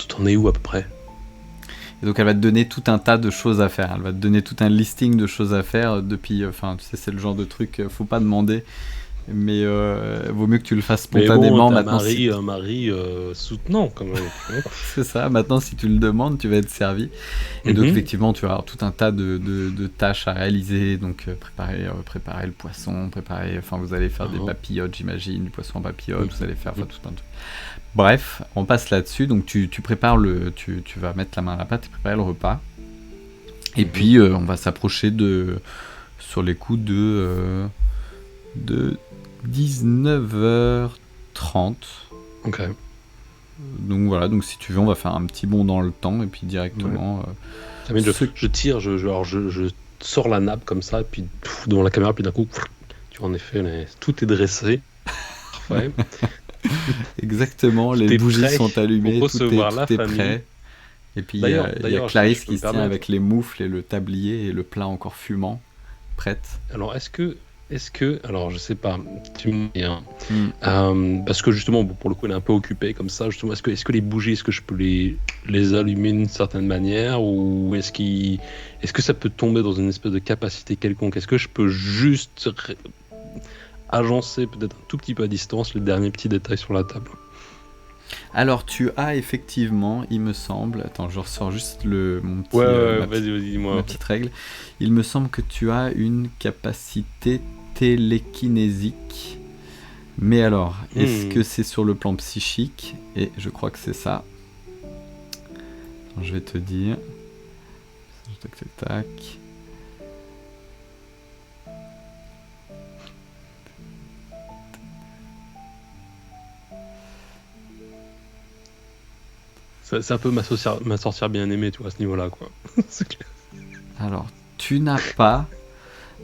t'en es où à peu près ? Et donc elle va te donner tout un tas de choses à faire. Elle va te donner tout un listing de choses à faire depuis... Enfin, tu sais, c'est le genre de truc, faut pas demander. Mais vaut mieux que tu le fasses spontanément. Mais bon, maintenant. Un mari soutenant quand même. C'est ça. Maintenant, si tu le demandes, tu vas être servi. Et donc, effectivement, tu vas avoir tout un tas de tâches à réaliser. Donc, préparer le poisson, vous allez faire des papillotes, j'imagine, du poisson en papillote. Vous allez faire tout un truc. Bref, on passe là-dessus. Donc, tu prépares tu vas mettre la main à la pâte et préparer le repas. Et puis, on va s'approcher sur les coups de 19h30. Ok. Donc voilà, donc si tu veux, on va faire un petit bond dans le temps et puis directement. Je tire, je sors la nappe comme ça, et puis devant la caméra, puis d'un coup, tu vois, en effet, tout est dressé. Parfait. Exactement, les bougies prêt sont allumées, tout est famille. Prêt. Et puis il y a Clarisse qui se tient avec les moufles et le tablier et le plat encore fumant, prête. Alors alors je sais pas, tu me dis, parce que justement, pour le coup, elle est un peu occupée comme ça. Justement, est-ce que les bougies, est-ce que je peux les allumer d'une certaine manière, ou est-ce que ça peut tomber dans une espèce de capacité quelconque? Est-ce que je peux juste agencer peut-être un tout petit peu à distance les derniers petits détails sur la table? Alors tu as effectivement, il me semble, attends, je ressors juste mon petit, vas-y, dis-moi. Ma petite règle. Il me semble que tu as une capacité télékinésique. Mais alors, est-ce que c'est sur le plan psychique? Et je crois que c'est ça. Attends, je vais te dire. Tac. C'est un peu ma sorcière bien aimée, tu vois, à ce niveau-là, quoi. C'est clair. Alors, tu n'as pas.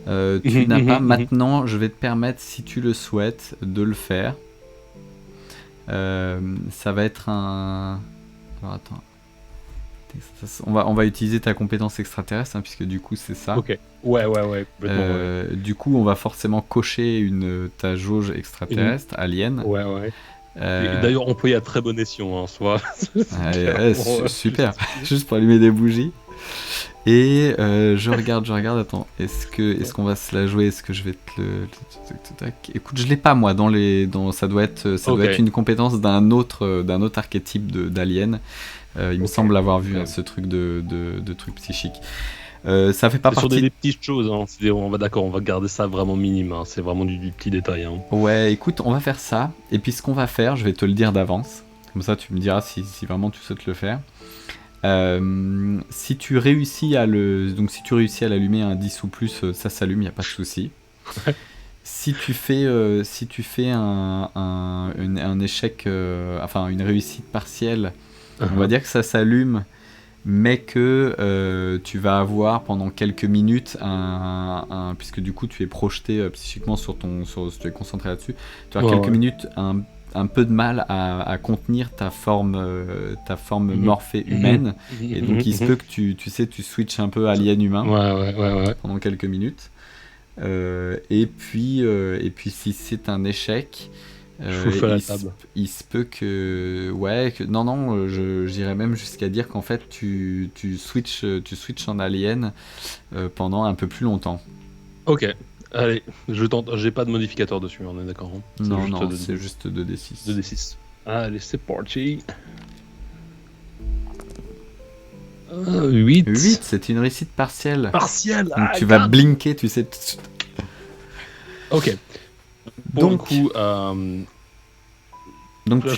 Maintenant, je vais te permettre, si tu le souhaites, de le faire. Ça va être un. Alors, attends. On va utiliser ta compétence extraterrestre, puisque du coup, c'est ça. Ok. Ouais. Complètement, Du coup, on va forcément cocher ta jauge extraterrestre, alien. Ouais. D'ailleurs, employé à très bon escient, en soi. Super. Juste pour allumer des bougies. Et je regarde. Attends, est-ce qu'on va se la jouer? Est-ce que je vais te le. Écoute, je l'ai pas moi. Ça doit être une compétence d'un autre archétype d'alien. Il me semble avoir vu ce truc de truc psychique. Ça fait pas partie. Sur des petites choses, on va garder ça vraiment minime. C'est vraiment du petit détail. Ouais, écoute, on va faire ça. Et puis ce qu'on va faire, je vais te le dire d'avance. Comme ça, tu me diras si vraiment tu souhaites le faire. Si tu réussis à l'allumer à un 10 ou plus, ça s'allume, il n'y a pas de souci. Si tu fais un échec, une réussite partielle, on va dire que ça s'allume, mais que tu vas avoir pendant quelques minutes puisque du coup tu es projeté psychiquement si tu es concentré là-dessus, tu vas avoir quelques minutes un peu de mal à contenir ta forme morphée humaine, et donc il se peut que tu switches un peu alien humain pendant quelques minutes, et puis si c'est un échec, il se peut que j'irais même jusqu'à dire qu'en fait tu switches en alien pendant un peu plus longtemps. Ok. Allez, je tente. J'ai pas de modificateur dessus, on est d'accord. C'est juste 2d6. 2d6. Allez, c'est parti. 8. 8, c'est une réussite partielle. Donc tu vas blinker, tu sais. Ok. Donc, je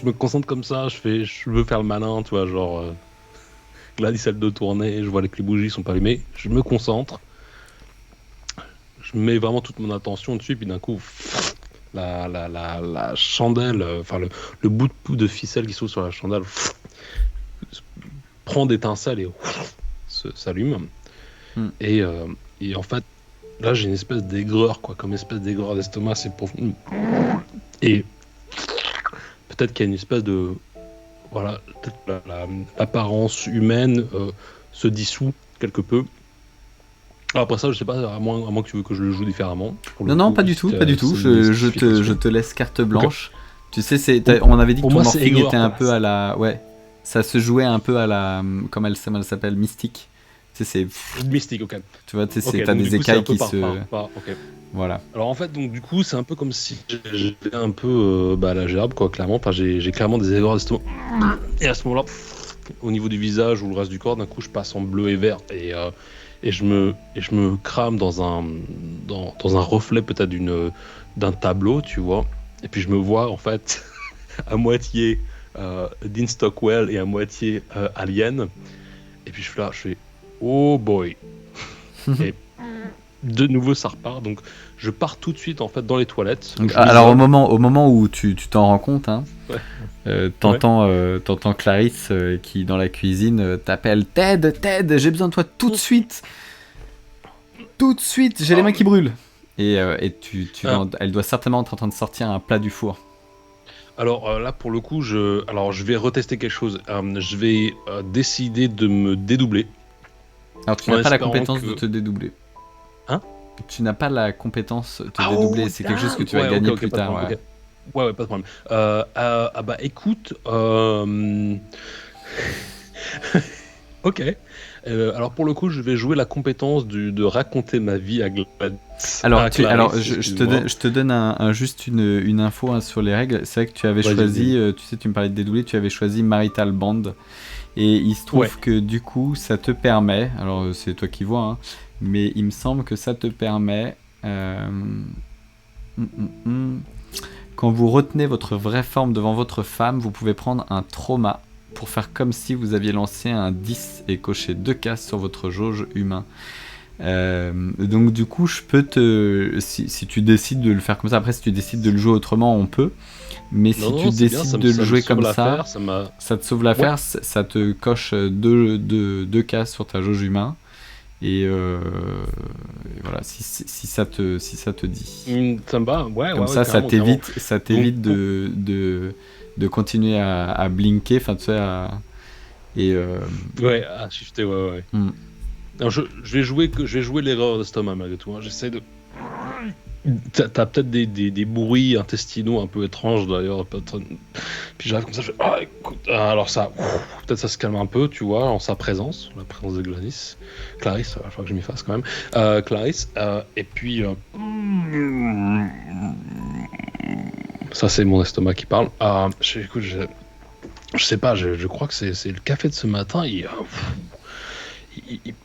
me concentre comme ça, je veux faire le malin, tu vois, genre. Gladys, elle de tourner, je vois que les bougies sont pas allumées, je me concentre. Je mets vraiment toute mon attention dessus, puis d'un coup, la chandelle, le bout de ficelle qui s'ouvre sur la chandelle prend d'étincelles et s'allume. Et en fait, là, j'ai une espèce d'aigreur, comme espèce d'aigreur d'estomac, c'est profond. Et peut-être qu'il y a une espèce de... Voilà, peut-être l'apparence humaine se dissout quelque peu. Alors après ça, je sais pas, à moins que tu veux que je le joue différemment. Non, pas du tout. Je te laisse carte blanche. Okay. Tu sais, on avait dit que ton morphing était un peu à la... Ouais, ça se jouait un peu à la... Comment elle s'appelle, mystique. Tu sais, mystique, ok. Tu vois, tu sais, Okay, t'as des écailles qui se... Ok. Voilà. Alors en fait, donc du coup, c'est un peu comme si j'étais un peu la gerbe, quoi, clairement. Enfin, j'ai clairement des aigreurs d'estomac. Et à ce moment-là, au niveau du visage ou le reste du corps, d'un coup, je passe en bleu et vert. Et je me crame dans un reflet peut-être d'un tableau, tu vois. Et puis je me vois, en fait, à moitié Dean Stockwell et à moitié Alien. Et puis je fais oh boy. Et de nouveau ça repart, donc je pars tout de suite en fait dans les toilettes. Donc, alors au moment où tu t'en rends compte, hein, t'entends Clarisse qui dans la cuisine t'appelle Ted, j'ai besoin de toi tout de suite, j'ai les mains qui brûlent. Et elle doit certainement être en train de sortir un plat du four. Alors là pour le coup je vais retester quelque chose. Je vais décider de me dédoubler. Alors tu n'as pas la compétence de te dédoubler. Hein? Tu n'as pas la compétence de te dédoubler, c'est quelque chose que tu vas gagner plus tard. Ouais, pas de problème. Bah écoute, ok. Alors pour le coup, je vais jouer la compétence de raconter ma vie à Gladys. Alors, je te donne juste une info hein, sur les règles. C'est vrai que tu avais choisi, tu sais, tu me parlais de dédoubler, tu avais choisi Marital Band. Et il se trouve que du coup, ça te permet, alors c'est toi qui vois, hein, mais il me semble que ça te permet, quand vous retenez votre vraie forme devant votre femme, vous pouvez prendre un trauma pour faire comme si vous aviez lancé un 10 et coché 2 cases sur votre jauge humain. Donc du coup, je peux si tu décides de le faire comme ça, après si tu décides de le jouer autrement, on peut. Mais si tu décides de le jouer comme ça, ça te sauve l'affaire, ça te coche deux cases sur ta jauge humain. Et voilà, si ça te dit. Ça me va, comme ça, ça t'évite de continuer à blinker, enfin tu sais, à shifter, ouais. Alors, je vais jouer l'erreur d'estomac malgré tout. Hein. J'essaie de. T'as peut-être des bruits intestinaux un peu étranges d'ailleurs. Puis j'arrive comme ça, je fais écoute. Alors ça, peut-être ça se calme un peu, tu vois, en sa présence, la présence de Clarisse, il va falloir que je m'y fasse quand même. Clarisse, et puis. Ça, c'est mon estomac qui parle. Écoute, je sais pas, je crois que c'est le café de ce matin. Il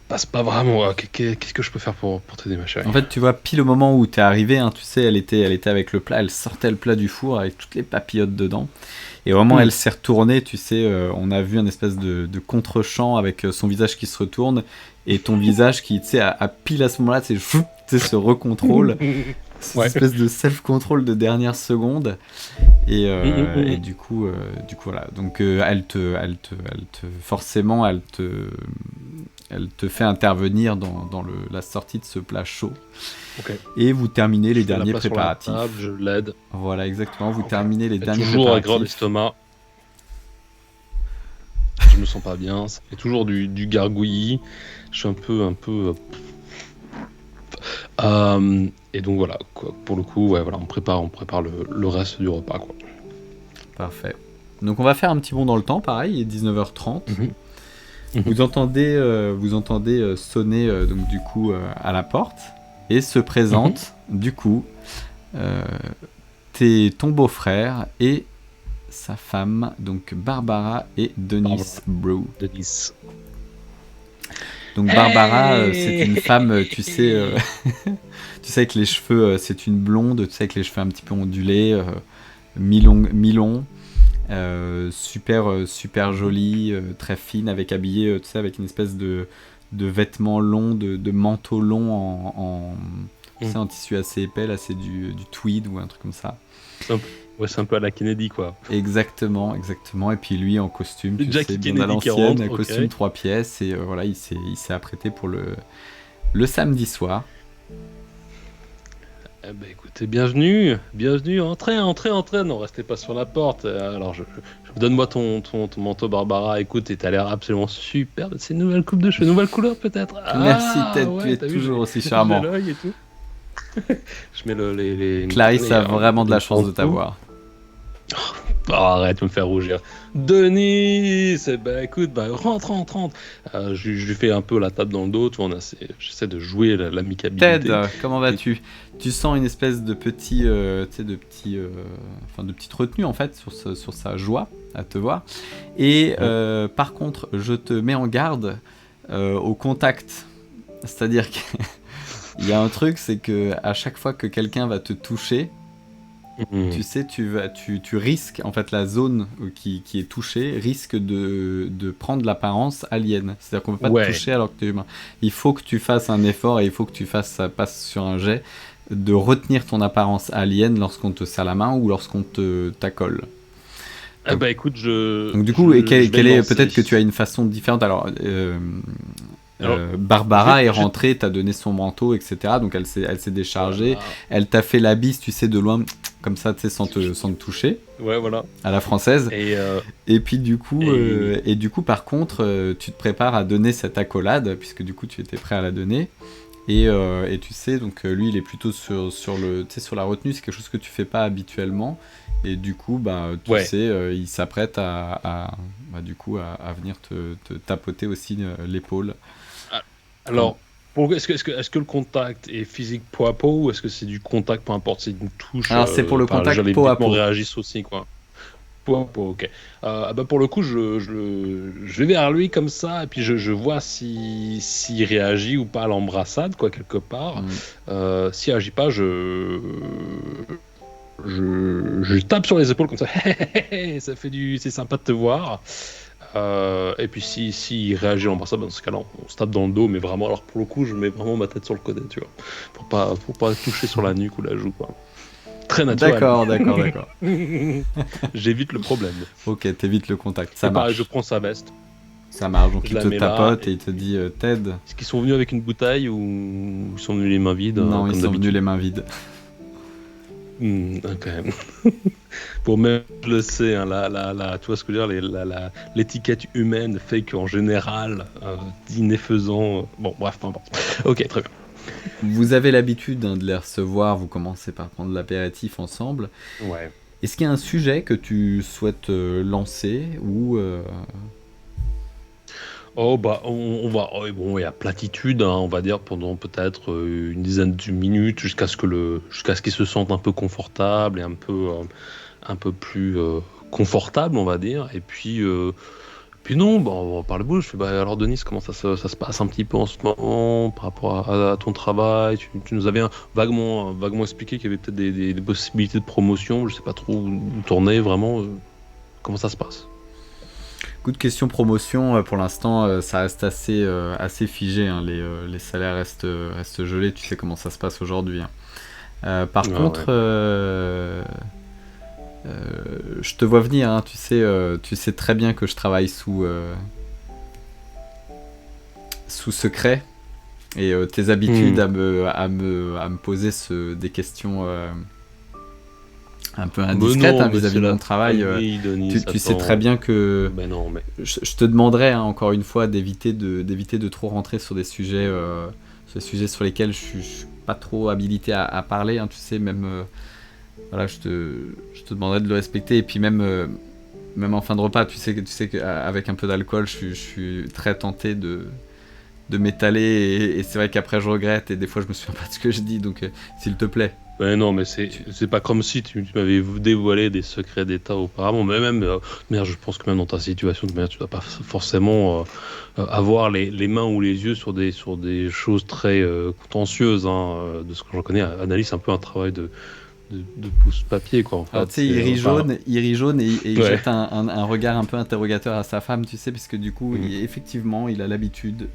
passe pas vraiment. Qu'est-ce que je peux faire pour t'aider, ma chérie? En fait, tu vois, pile au moment où t'es arrivé, hein, tu sais, elle était avec le plat, elle sortait le plat du four avec toutes les papillotes dedans. Et au moment où elle s'est retournée, tu sais, on a vu un espèce de contre-champ avec son visage qui se retourne et ton visage qui, tu sais, à pile à ce moment-là, tu sais, se recontrôle. Cette espèce de self-control de dernière seconde. Et du coup, voilà. Donc, forcément, elle te fait intervenir dans la sortie de ce plat chaud. Et vous terminez les derniers préparatifs. Sur la table, je l'aide. Voilà, exactement. Vous terminez les derniers toujours préparatifs. Toujours avec l'estomac. Je me sens pas bien. Ça fait toujours du gargouillis. Je suis un peu. Et donc voilà, quoi. Pour le coup, on prépare le reste du repas, quoi. Parfait. Donc on va faire un petit bond dans le temps, pareil, il est 19h30. Vous entendez sonner donc du coup à la porte et se présente du coup ton beau-frère et sa femme, donc Barbara et Dennis Brew. Donc Barbara, c'est une femme, tu sais, tu sais avec les cheveux, c'est une blonde, tu sais avec les cheveux un petit peu ondulés, mi-long. Super jolie, très fine, habillée, tu sais, avec une espèce de vêtements longs, de manteau long en tissu assez épais, là c'est du tweed ou un truc comme ça. C'est un peu à la Kennedy, quoi. Exactement. Et puis lui en costume, tu sais, bien à l'ancienne, costume 3 pièces, et voilà, il s'est apprêté pour le samedi soir. Écoutez, bienvenue, entrez, non, restez pas sur la porte. Alors, donne-moi ton manteau, Barbara. Écoute, t'as l'air absolument super. C'est une nouvelle coupe de cheveux, nouvelle couleur peut-être. Merci Ted, tu es toujours aussi charmant. Je mets l'œil et tout. Je mets les Clarisse a vraiment de la chance de t'avoir. Arrête de me faire rougir. Denis, écoute, rentre. Je lui fais un peu la tape dans le dos, tu vois, j'essaie de jouer l'amicabilité. Ted, comment vas-tu ? Tu sens une espèce de petite retenue en fait sur sa joie à te voir. Et par contre, je te mets en garde au contact. C'est-à-dire qu'il y a un truc, c'est que à chaque fois que quelqu'un va te toucher, tu sais, tu risques, en fait, la zone qui est touchée risque de prendre l'apparence alien. C'est-à-dire qu'on ne peut pas te toucher alors que tu es humain. Il faut que tu fasses un effort et il faut que tu passes sur un jet de retenir ton apparence alien lorsqu'on te serre la main ou lorsqu'on t'accole. Écoute, donc du coup, peut-être que tu as une façon différente. Alors, Barbara est rentrée, t'as donné son manteau, etc. Donc elle s'est déchargée. Elle t'a fait la bise, tu sais, de loin, comme ça, tu sais, sans te toucher. Ouais, voilà. À la française. Et puis du coup, par contre, tu te prépares à donner cette accolade, puisque du coup, tu étais prêt à la donner. Et tu sais, donc lui, il est plutôt sur la retenue. C'est quelque chose que tu fais pas habituellement. Et du coup, tu sais, il s'apprête à venir te tapoter aussi l'épaule. Alors, est-ce que le contact est physique peau à peau ou est-ce que c'est du contact, peu importe, c'est une touche? Alors c'est pour le contact peau à peau. Réagissent aussi, quoi. Peau à peau, ok. Pour le coup, je vais vers lui comme ça et puis je vois s'il réagit ou pas à l'embrassade, quoi, quelque part. S'il réagit pas, je tape sur les épaules comme ça. C'est sympa de te voir. Et puis si réagit à l'embrassade, dans ce cas-là, on se tape dans le dos, mais vraiment, alors pour le coup, je mets vraiment ma tête sur le côté, tu vois, pour pas toucher sur la nuque ou la joue, quoi. Très naturel. D'accord. J'évite le problème. Ok, t'évites le contact, ça marche. Pareil, je prends sa veste. Ça marche, donc il te tapote et il te dit Ted. Est-ce qu'ils sont venus avec une bouteille ou ils sont venus les mains vides? Non, ils sont venus les mains vides. Quand même. Pour même, je le sais, hein, tu vois ce que je veux dire, l'étiquette humaine fait qu'en général, dîner faisant. Bon, bref, peu importe. Ok, très bien. Vous avez l'habitude de les recevoir, vous commencez par prendre l'apéritif ensemble. Ouais. Est-ce qu'il y a un sujet que tu souhaites lancer ou il y a platitude, hein, on va dire, pendant peut-être une dizaine de minutes jusqu'à ce qu'ils se sentent un peu confortables et un peu plus confortables, on va dire. Et puis non, on va parler bouche. Je fais, alors Denis, comment ça se passe un petit peu en ce moment par rapport à ton travail? Tu nous avais vaguement expliqué qu'il y avait peut-être des possibilités de promotion. Je sais pas trop où tourner vraiment. Comment ça se passe? Coup de question promotion, pour l'instant, ça reste assez figé. Hein. Les salaires restent gelés. Tu sais comment ça se passe aujourd'hui. Hein. Par contre, je te vois venir. Hein. Tu sais très bien que je travaille sous secret. Et tes habitudes à me poser des questions un peu indiscrète vis-à-vis de mon travail. Tu sais très bien que je te demanderais encore une fois d'éviter de trop rentrer sur des sujets sur lesquels je suis pas trop habilité à parler. Hein, tu sais, même je te demanderais de le respecter. Et puis même en fin de repas, tu sais qu'avec un peu d'alcool, je suis très tenté de m'étaler et c'est vrai qu'après je regrette et des fois je me souviens pas de ce que je dis. Donc s'il te plaît. Non, mais c'est pas comme si tu m'avais dévoilé des secrets d'État auparavant. Mais même, je pense que même dans ta situation, tu dois pas forcément avoir les mains ou les yeux sur des choses très contentieuses. Hein, de ce que j'en connais, Annalise, c'est un peu un travail de pouce-papier, quoi. En fait. Alors, tu sais, il rit jaune et il jette un regard un peu interrogateur à sa femme, tu sais, parce que du coup, effectivement, il a l'habitude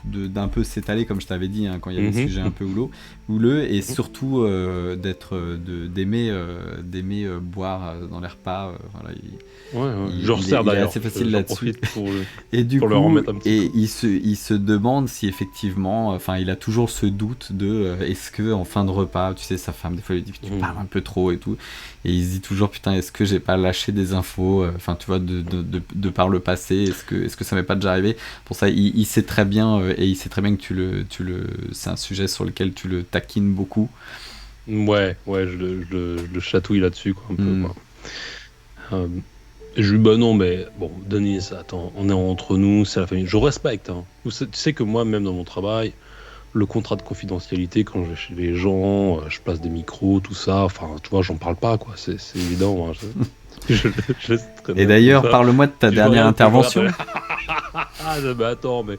d'un peu s'étaler, comme je t'avais dit, hein, quand il y a des sujets un peu houleux et surtout d'aimer boire dans les repas. Je resserre d'ailleurs. Il est assez facile là-dessus. Et du coup, leur en mettre un petit peu. Il se demande si effectivement, il a toujours ce doute de est-ce que en fin de repas, tu sais, sa femme des fois lui dit tu parles un peu trop et tout, et il se dit toujours putain, est-ce que j'ai pas lâché des infos, tu vois, de par le passé, est-ce que ça m'est pas déjà arrivé? Pour ça, il sait très bien et il sait très bien que c'est un sujet sur lequel tu le taquines beaucoup. Ouais, je le chatouille là-dessus, quoi, un peu, quoi. Je lui dis, bah non, mais bon, Denis, attends, on est entre nous, c'est la famille. Je respecte, hein. Tu sais que moi, même dans mon travail, le contrat de confidentialité, quand je vais chez les gens, je place des micros, tout ça, enfin, tu vois, j'en parle pas, quoi, c'est évident. Hein, je laisse traîner. Et d'ailleurs, parle-moi de ta dernière intervention. Bah attends, mais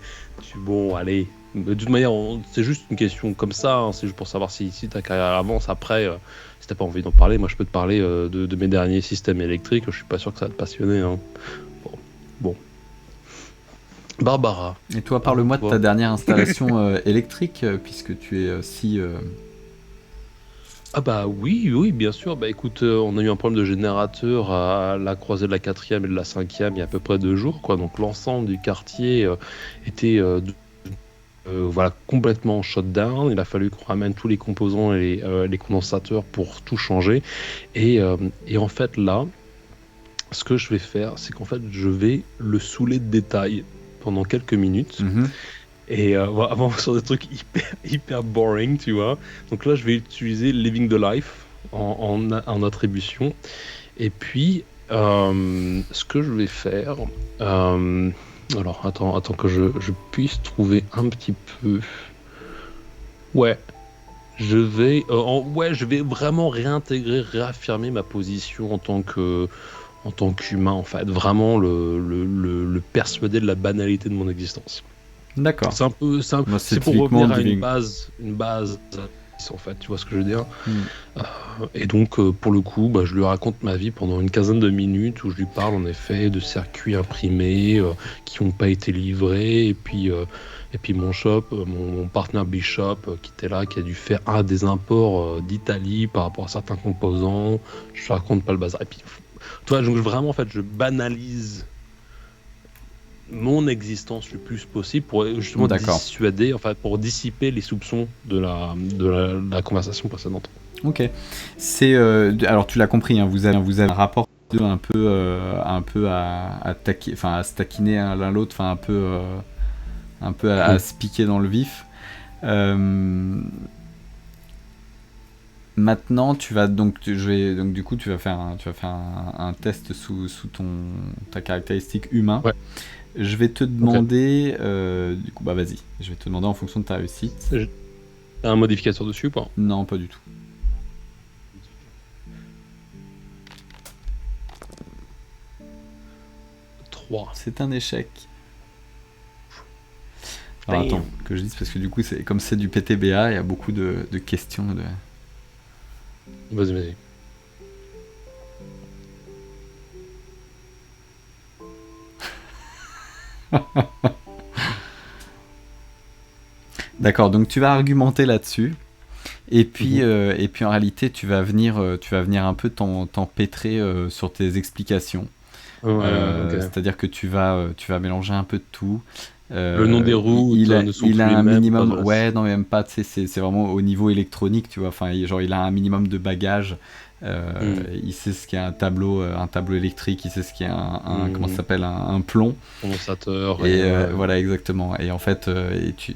bon, allez. De toute manière, c'est juste une question comme ça, hein, c'est juste pour savoir si ta carrière avance. Après, si t'as pas envie d'en parler, moi je peux te parler de mes derniers systèmes électriques, je suis pas sûr que ça va te passionner. Hein. Bon. Barbara. Et toi, parle-moi de ta dernière installation électrique, puisque tu es si... Ah bah oui, bien sûr. Bah écoute, on a eu un problème de générateur à la croisée de la 4e et de la 5e il y a à peu près 2 jours, quoi. Donc l'ensemble du quartier était voilà, complètement shutdown. Il a fallu qu'on ramène tous les composants et les condensateurs pour tout changer. Et en fait là, ce que je vais faire, c'est qu'en fait je vais le saouler de détails pendant quelques minutes. Et avant sur des trucs hyper boring, tu vois. Donc là, je vais utiliser Living the Life en attribution. Et puis, ce que je vais faire... alors, attends que je puisse trouver un petit peu... Ouais. Je vais vraiment réaffirmer ma position en tant qu'humain, en fait. Vraiment le persuader de la banalité de mon existence. D'accord. C'est pour revenir à une base, en fait, tu vois ce que je veux dire. Et donc, pour le coup, je lui raconte ma vie pendant une quinzaine de minutes où je lui parle en effet de circuits imprimés qui n'ont pas été livrés, et puis mon shop, mon partenaire Bishop qui était là, qui a dû faire des imports d'Italie par rapport à certains composants. Je lui raconte pas le bazar. Et puis, tu vois, donc vraiment, en fait, je banalise mon existence le plus possible pour justement dissuader, enfin pour dissiper les soupçons de la conversation précédente. Ok. C'est alors tu l'as compris, hein, vous avez un rapport un peu à se taquiner l'un l'autre, enfin un peu à se piquer dans le vif. Maintenant, tu vas du coup tu vas faire un test sous ta caractéristique humain. Ouais. Je vais te demander, du coup, vas-y, je vais te demander en fonction de ta réussite. T'as un modificateur dessus ou pas ? Non, pas du tout. C'est un échec. Alors attends, que je dise, parce que du coup, comme c'est du PTBA, il y a beaucoup de questions. Vas-y. D'accord, donc tu vas argumenter là-dessus. Et puis en réalité, tu vas venir un peu t'empêtrer sur tes explications. Okay. C'est-à-dire que tu vas mélanger un peu de tout. Le nom des routes ne sont plus a un les mêmes, minimum, non même pas, c'est vraiment au niveau électronique, tu vois. Enfin, il a un minimum de bagages. Il sait ce qu'est un tableau électrique, il sait ce qu'est comment ça s'appelle, un plomb. Condensateur. Et voilà, exactement. Et en fait,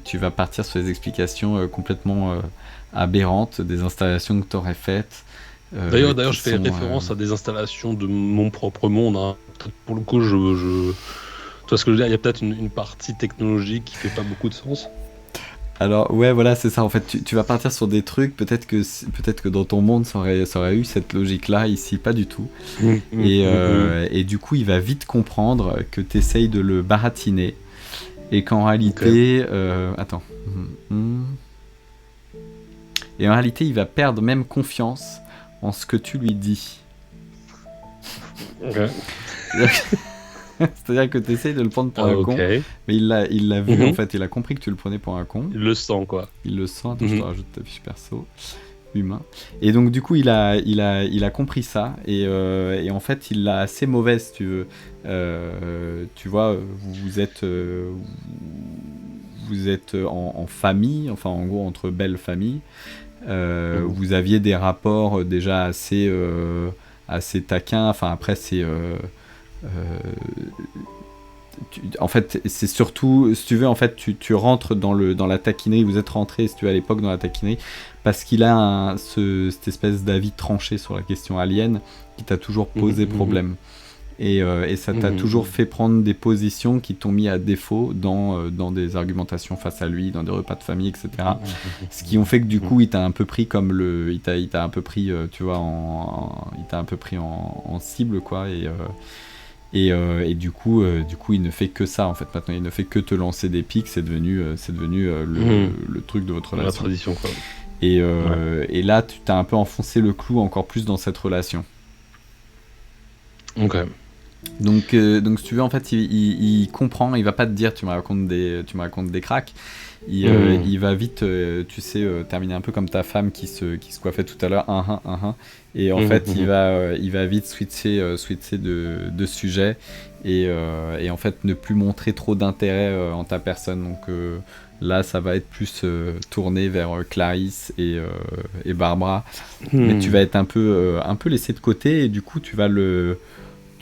tu vas partir sur des explications complètement aberrantes des installations que tu aurais faites. D'ailleurs, je fais référence à des installations de mon propre monde. Hein. Pour le coup, tu vois ce que je veux dire, il y a peut-être une partie technologique qui fait pas beaucoup de sens. Alors ouais, voilà, c'est ça. En fait, tu vas partir sur des trucs. Peut-être que dans ton monde, ça aurait eu cette logique-là. Ici, pas du tout. Et du coup, il va vite comprendre que tu essayes de le baratiner et qu'en réalité, attends. Et en réalité, il va perdre même confiance en ce que tu lui dis. Okay. C'est-à-dire que tu essayes de le prendre pour un con, mais il l'a vu, en fait, il a compris que tu le prenais pour un con. Il le sent, quoi. Il le sent. Attends, je te rajoute ta fiche perso. Humain. Et donc, du coup, il a compris ça, et en fait, il l'a assez mauvaise, si tu veux. Tu vois, vous êtes en famille, enfin, en gros, entre belles familles. Vous aviez des rapports déjà assez taquins. Enfin, après, c'est en fait, c'est surtout, si tu veux, en fait, tu rentres dans la taquinerie, vous êtes rentré, si tu veux, à l'époque, dans la taquinerie, parce qu'il a cette espèce d'avis tranché sur la question alien qui t'a toujours posé problème. Et ça t'a toujours fait prendre des positions qui t'ont mis à défaut dans des argumentations face à lui, dans des repas de famille, etc. Ce qui ont fait que du coup, il t'a un peu pris comme il t'a un peu pris, tu vois, il t'a un peu pris en cible, quoi. Et du coup, il ne fait que ça, en fait. Maintenant, il ne fait que te lancer des pics. C'est devenu le truc de votre relation. La tradition, quoi. Et là, tu t'as un peu enfoncé le clou encore plus dans cette relation. Ok. Donc si tu veux, en fait, il comprend, il va pas te dire tu me racontes des cracks. Il va vite, tu sais, terminer un peu comme ta femme qui se coiffait tout à l'heure, et en fait il va vite switcher de sujet et en fait ne plus montrer trop d'intérêt en ta personne. Donc là ça va être plus tourné vers Clarisse et Barbara, mais tu vas être un peu laissé de côté, et du coup tu vas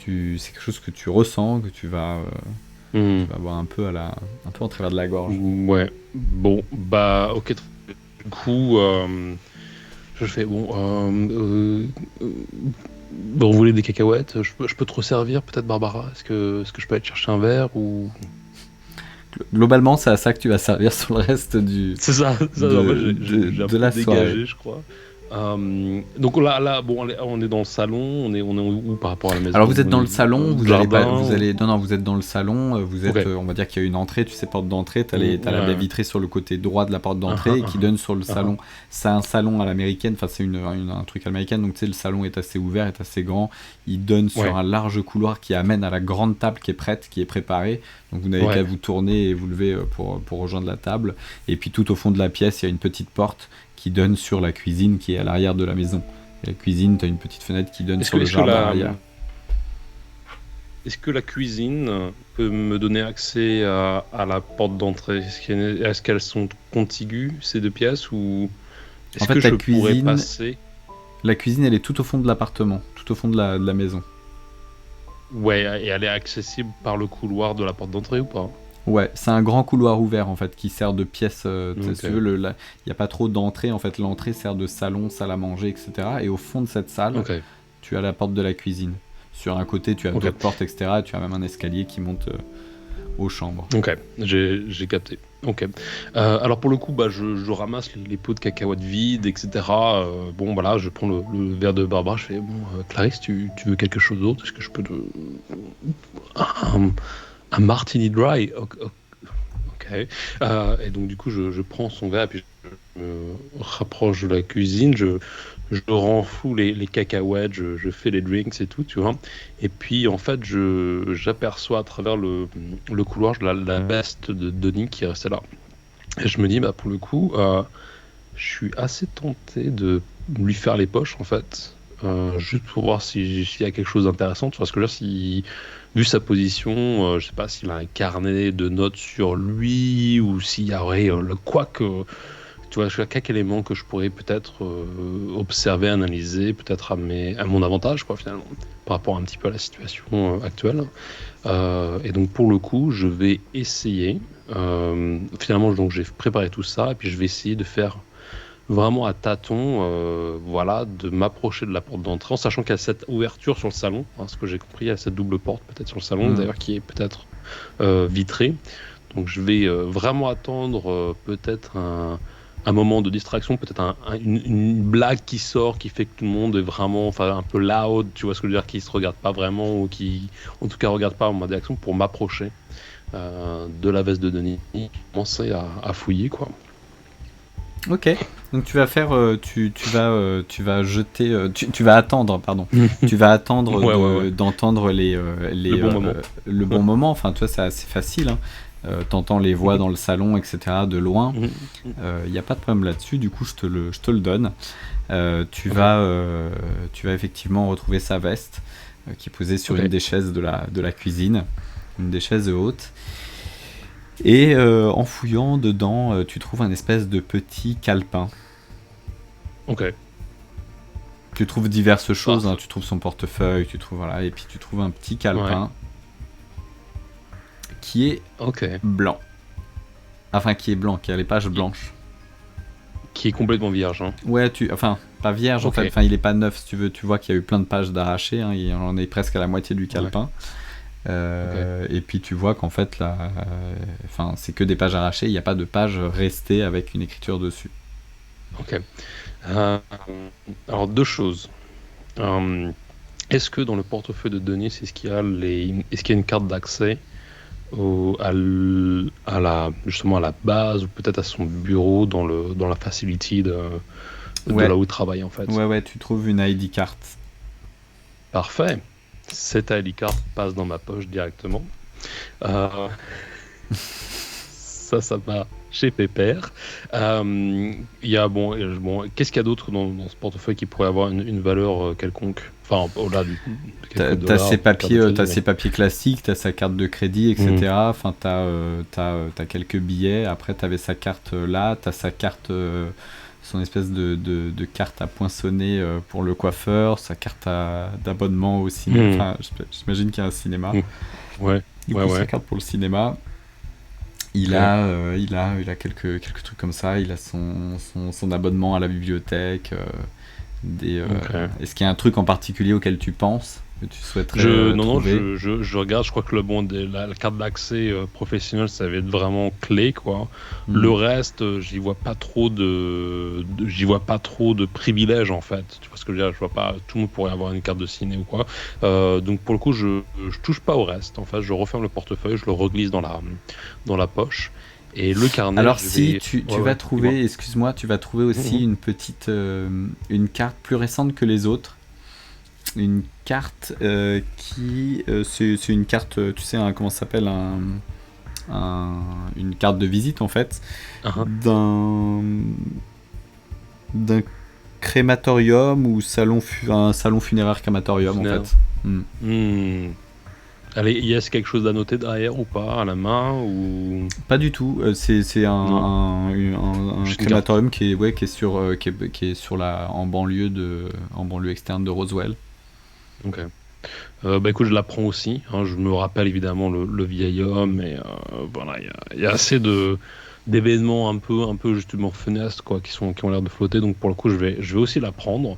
c'est quelque chose que tu ressens, que tu vas avoir un peu en travers de la gorge. Ouais. Bon, bah, ok. Du coup, je fais bon, vous voulez des cacahuètes? Je peux te resservir, peut-être, Barbara? Est-ce que je peux aller te chercher un verre ou... Globalement, c'est à ça que tu vas servir sur le reste C'est ça. De la soirée, je crois. Donc là, bon, on est dans le salon, on est où par rapport à la maison? Alors vous êtes dans le salon, vous êtes dans le salon, vous êtes, okay. On va dire qu'il y a une entrée, tu sais, porte d'entrée, t'as la baie vitrée sur le côté droit de la porte d'entrée qui donne sur le salon. C'est un salon à l'américaine, enfin c'est un truc américain, donc tu sais, le salon est assez ouvert, est assez grand, il donne sur un large couloir qui amène à la grande table qui est prête, qui est préparée, donc vous n'avez qu'à vous tourner et vous lever pour rejoindre la table, et puis tout au fond de la pièce, il y a une petite porte qui donne sur la cuisine qui est à l'arrière de la maison. Et la cuisine, tu as une petite fenêtre qui donne sur le jardin à l'arrière. Est-ce que la cuisine peut me donner accès à la porte d'entrée? Est-ce qu'elles sont contiguës, ces deux pièces, ou est-ce que je pourrais passer? La cuisine, elle est tout au fond de l'appartement, tout au fond de la maison. Ouais, et elle est accessible par le couloir de la porte d'entrée ou pas? Ouais, c'est un grand couloir ouvert en fait qui sert de pièce. Si tu veux, il n'y a pas trop d'entrée en fait. L'entrée sert de salon, salle à manger, etc. Et au fond de cette salle, tu as la porte de la cuisine. Sur un côté, tu as d'autres portes, etc. Et tu as même un escalier qui monte aux chambres. Ok, j'ai capté. Ok. Alors pour le coup, bah, je ramasse les pots de cacahuètes vides, etc. Bon, voilà, je prends le verre de Barbara. Je fais bon, Clarisse, tu veux quelque chose d'autre? Est-ce que je peux un martini dry, ok. Et donc du coup, je prends son verre et puis je me rapproche de la cuisine, je renfloue les cacahuètes, je fais les drinks et tout, tu vois. Et puis en fait, j'aperçois à travers le couloir la veste de Denis qui est restée là. Et je me dis, bah pour le coup, je suis assez tenté de lui faire les poches en fait. Juste pour voir s'il y a quelque chose d'intéressant, tu vois ce que je veux dire, vu sa position, je sais pas s'il a un carnet de notes sur lui ou s'il y aurait tu vois, quelques éléments que je pourrais peut-être observer, analyser, peut-être à mon avantage, quoi, finalement, par rapport un petit peu à la situation actuelle. Et donc pour le coup, je vais essayer. Finalement, donc j'ai préparé tout ça et puis je vais essayer de faire vraiment à tâtons, voilà, de m'approcher de la porte d'entrée, en sachant qu'il y a cette ouverture sur le salon, ce que j'ai compris, il y a cette double porte peut-être sur le salon, d'ailleurs, qui est peut-être vitrée. Donc je vais vraiment attendre peut-être un moment de distraction, peut-être une blague qui sort, qui fait que tout le monde est vraiment un peu loud, tu vois ce que je veux dire, qui se regarde pas vraiment, ou qui en tout cas regarde pas en ma direction, pour m'approcher de la veste de Denis, commencer à fouiller, quoi. Ok, donc tu vas faire, tu vas jeter, tu vas attendre, pardon, tu vas attendre d'entendre le bon moment. Enfin, tu vois, c'est assez facile. Hein. T'entends les voix dans le salon, etc. de loin. Il n'y a pas de problème là-dessus. Du coup, je te le donne. Tu vas effectivement retrouver sa veste qui est posée sur une des chaises de la cuisine, une des chaises hautes. Et en fouillant dedans, tu trouves un espèce de petit calepin. Ok. Tu trouves diverses choses, tu trouves son portefeuille, et puis tu trouves un petit calepin. qui est blanc. Enfin, qui est blanc, qui a les pages blanches. Qui est complètement vierge. Hein. Ouais, enfin, pas vierge en fait. Enfin, il est pas neuf si tu veux. Tu vois qu'il y a eu plein de pages d'arrachées. Hein. Il en est presque à la moitié du calepin. Et puis tu vois qu'en fait, là, c'est que des pages arrachées. Il n'y a pas de pages restées avec une écriture dessus. Ok. Alors, deux choses. Est-ce que dans le portefeuille de Denis, est-ce qu'il y a une carte d'accès justement à la base ou peut-être à son bureau dans la facility de là où il travaille en fait. Ouais, tu trouves une ID card. Parfait. Cette ID card passe dans ma poche directement. Ça va chez Pépère. Il y a qu'est-ce qu'il y a d'autre dans ce portefeuille qui pourrait avoir une valeur quelconque? Enfin, au-delà du. T'as ses papiers classiques, t'as sa carte de crédit, etc. Enfin, t'as quelques billets. Après, t'avais sa carte là, t'as sa carte, son espèce de carte à poinçonner pour le coiffeur, sa carte d'abonnement au cinéma. Enfin, j'imagine qu'il y a un cinéma. Sa carte pour le cinéma. Il a quelques trucs comme ça. Il a son abonnement à la bibliothèque. Est-ce qu'il y a un truc en particulier auquel tu penses que tu souhaiterais trouver? Je regarde. Je crois que la carte d'accès professionnel, ça va être vraiment clé, quoi. Le reste, j'y vois pas trop de privilèges en fait. Tu vois ce que je veux dire? Je vois pas. Tout le monde pourrait avoir une carte de ciné ou quoi. Donc pour le coup, je touche pas au reste. En fait, je referme le portefeuille, je le reglisse dans la poche. Et le carnet. Alors tu vas trouver, excuse-moi, tu vas trouver aussi une petite, une carte plus récente que les autres. Une carte c'est une carte, tu sais, comment ça s'appelle, une carte de visite en fait, d'un crématorium ou un salon funéraire crématorium en fait. Allez, y a quelque chose à noter derrière ou pas, à la main ou... Pas du tout. C'est un crématorium qui est sur en banlieue externe de Roswell. Ok. Écoute, je la prends aussi. Hein, je me rappelle évidemment le vieil homme et voilà, il y a assez d'événements un peu justement funestes quoi, qui ont l'air de flotter. Donc pour le coup, je vais aussi la prendre.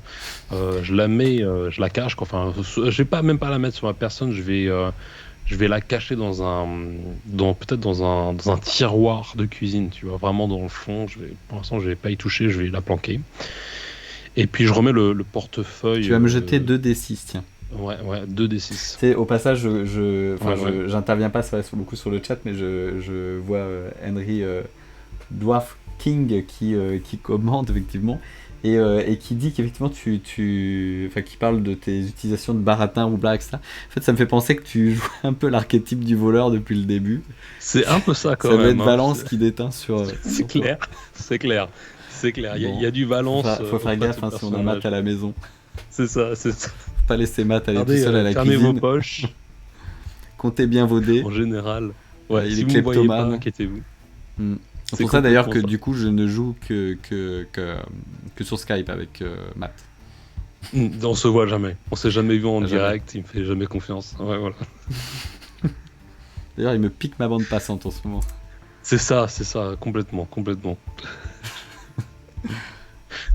Je la mets, je la cache. Quoi. Enfin, je vais même pas la mettre sur ma personne. Je vais la cacher peut-être dans un tiroir de cuisine. Tu vois, vraiment dans le fond. Pour l'instant, je vais pas y toucher. Je vais la planquer. Et puis je remets le portefeuille. Tu vas me jeter 2d6, tiens. Ouais, 2d6. C'est, au passage, j'interviens pas beaucoup sur le chat, mais je vois Henry Dwarf King qui commente effectivement et qui dit qu'effectivement qui parle de tes utilisations de baratin ou blague, ça. En fait, ça me fait penser que tu joues un peu l'archétype du voleur depuis le début. C'est un peu ça quand même. Ça doit être Valence qui déteint sur. C'est clair. Il y a du Valence. Faut faire gaffe si on a Matt à la maison. C'est ça. Pas laisser Matt aller tout seul à la cuisine. Fermez vos poches. Comptez bien vos dés. En général. Il est kleptomane. Inquiétez-vous. C'est pour ça d'ailleurs que du coup je ne joue que sur Skype avec Matt. On se voit jamais. On s'est jamais vu en direct. Il me fait jamais confiance. Ouais, voilà. D'ailleurs, il me pique ma bande passante en ce moment. C'est ça, complètement.